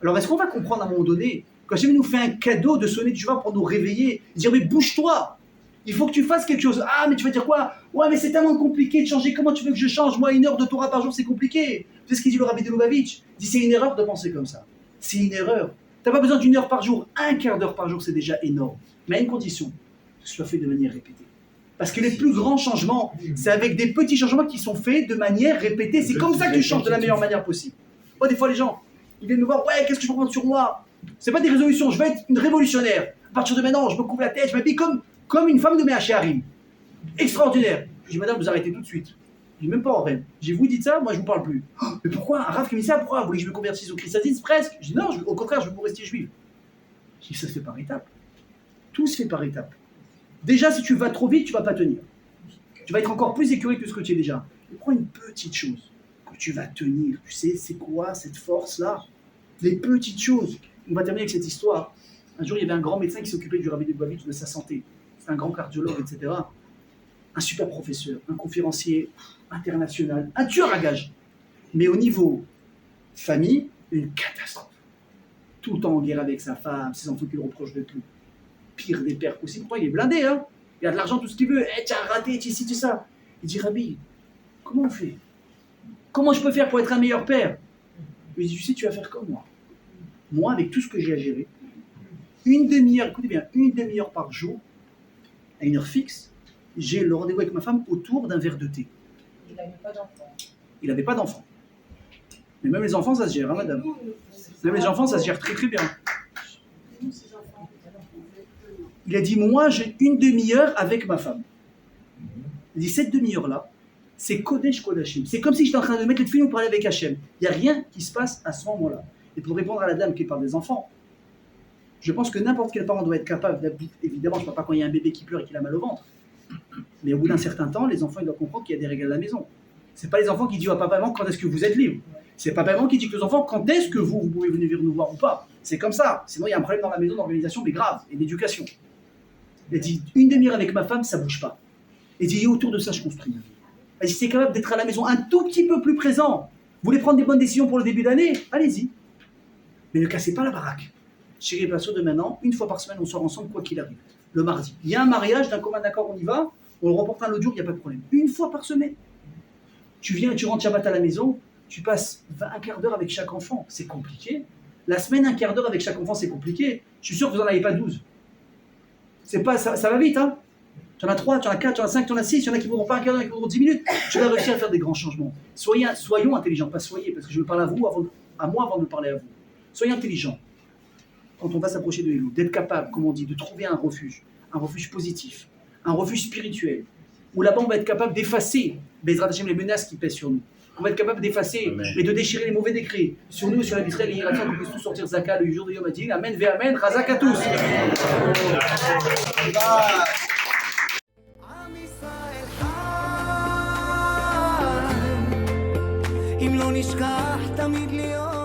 Alors est-ce qu'on va comprendre à un moment donné, quand Hachem nous fait un cadeau de sonner Teshuvah pour nous réveiller, dire mais bouge-toi, il faut que tu fasses quelque chose. Ah mais tu vas dire quoi? Ouais mais c'est tellement compliqué de changer, comment tu veux que je change? Moi 1 heure de Torah par jour c'est compliqué. C'est ce qu'il dit le Rabbi de Lubavitch. Il dit c'est une erreur de penser comme ça. C'est une erreur. Tu n'as pas besoin d'1 heure par jour, 1/4 d'heure par jour c'est déjà énorme. Mais à une condition, que ce soit fait de manière répétée. Parce que les plus grands changements, c'est avec des petits changements qui sont faits de manière répétée. C'est comme ça que tu changes de la meilleure manière possible. Moi, des fois, les gens, ils viennent me voir, ouais, qu'est-ce que je peux prendre sur moi? C'est pas des résolutions, je vais être une révolutionnaire. À partir de maintenant, je me couvre la tête, je m'habille comme une femme de Méachéarim. Extraordinaire. Je dis, madame, vous arrêtez tout de suite. Je dis, même pas en rêve. Je dis, vous dites ça, moi, je vous parle plus. Oh, mais pourquoi? Un Rav qui me dit ça, pourquoi? Vous voulez que je me convertisse au christianisme? Presque. Je dis, non, au contraire, je veux que vous restiez juif. Je dis, ça se fait par étapes. Tout se fait par étapes. Déjà, si tu vas trop vite, tu vas pas tenir. Tu vas être encore plus écœuré que ce que tu es déjà. Mais prends une petite chose que tu vas tenir. Tu sais, c'est quoi cette force-là? Les petites choses. On va terminer avec cette histoire. Un jour, il y avait un grand médecin qui s'occupait du Rabbi de Lubavitch de sa santé. C'est un grand cardiologue, etc. Un super professeur, un conférencier international, un tueur à gages. Mais au niveau famille, une catastrophe. Tout le temps en guerre avec sa femme, ses enfants qui le reprochent de tout. Pire des pères possibles. Pourtant, il est blindé, hein. Il a de l'argent, tout ce qu'il veut. Tu as raté, tu ici, tu ça. Il dit, Rabbi, comment on fait? Comment je peux faire pour être un meilleur père? Il dit, tu sais, tu vas faire comme moi. Moi, avec tout ce que j'ai à gérer, 1 demi-heure, écoutez bien, 1 demi-heure par jour, à 1 heure fixe, j'ai le rendez-vous avec ma femme autour d'un verre de thé. Il n'avait pas d'enfant. Il n'avait pas d'enfant. Mais même les enfants, ça se gère, hein, madame. Même les enfants, ça se gère très très bien. Il a dit, moi, j'ai 1 demi-heure avec ma femme. Il dit, cette demi-heure-là, c'est Kodesh Kodashim. C'est comme si j'étais en train de mettre le film pour parler avec Hachem. Il n'y a rien qui se passe à ce moment-là. Et pour répondre à la dame qui parle des enfants, je pense que n'importe quel parent doit être capable, évidemment, je ne parle pas quand il y a un bébé qui pleure et qu'il a mal au ventre, mais au bout d'un certain temps, les enfants ils doivent comprendre qu'il y a des règles à la maison. Ce n'est pas les enfants qui disent à papa et maman quand est-ce que vous êtes libre. C'est papa et maman qui dit aux enfants quand est-ce que vous pouvez venir nous voir ou pas. C'est comme ça. Sinon, il y a un problème dans la maison d'organisation, mais grave, et d'éducation. Il dit, 1 demi-heure avec ma femme, ça ne bouge pas. Il dit, et autour de ça, je construis ma vie. Et si c'est capable d'être à la maison un tout petit peu plus présent, vous voulez prendre des bonnes décisions pour le début d'année, allez-y. Mais ne cassez pas la baraque. Chérie, pas sûr de maintenant, 1 fois par semaine, on sort ensemble, quoi qu'il arrive. Le mardi. Il y a un mariage, d'un commun accord, on y va, on le reporte un autre jour, il n'y a pas de problème. 1 fois par semaine. Tu viens et tu rentres Shabbat à la maison, tu passes 1/4 d'heure avec chaque enfant. C'est compliqué. La semaine, 1/4 d'heure avec chaque enfant, c'est compliqué. Je suis sûr que vous n'en avez pas 12. C'est pas, ça va vite, hein. Tu en as 3, tu en as 4, tu en as 5, tu en as 6, il y en a qui ne voudront pas 1/4 d'heure, il y en a qui voudront 10 minutes. Tu vas réussir à faire des grands changements. Soyons intelligents, pas soyez, parce que je veux parler à moi avant de parler à vous. Soyez intelligents. Quand on va s'approcher de Elul, d'être capable, comme on dit, de trouver un refuge positif, un refuge spirituel, où là-bas on va être capable d'effacer, Bezrat Hashem, les menaces qui pèsent sur nous. On va être capable d'effacer et de déchirer les mauvais décrets sur nous, sur la Israël, et Yiracha, qu'on puisse tous sortir Zaka le jour de Yom Hadin. Amen, ve Amen, Razak à tous. אם לא נשכח תמיד להיות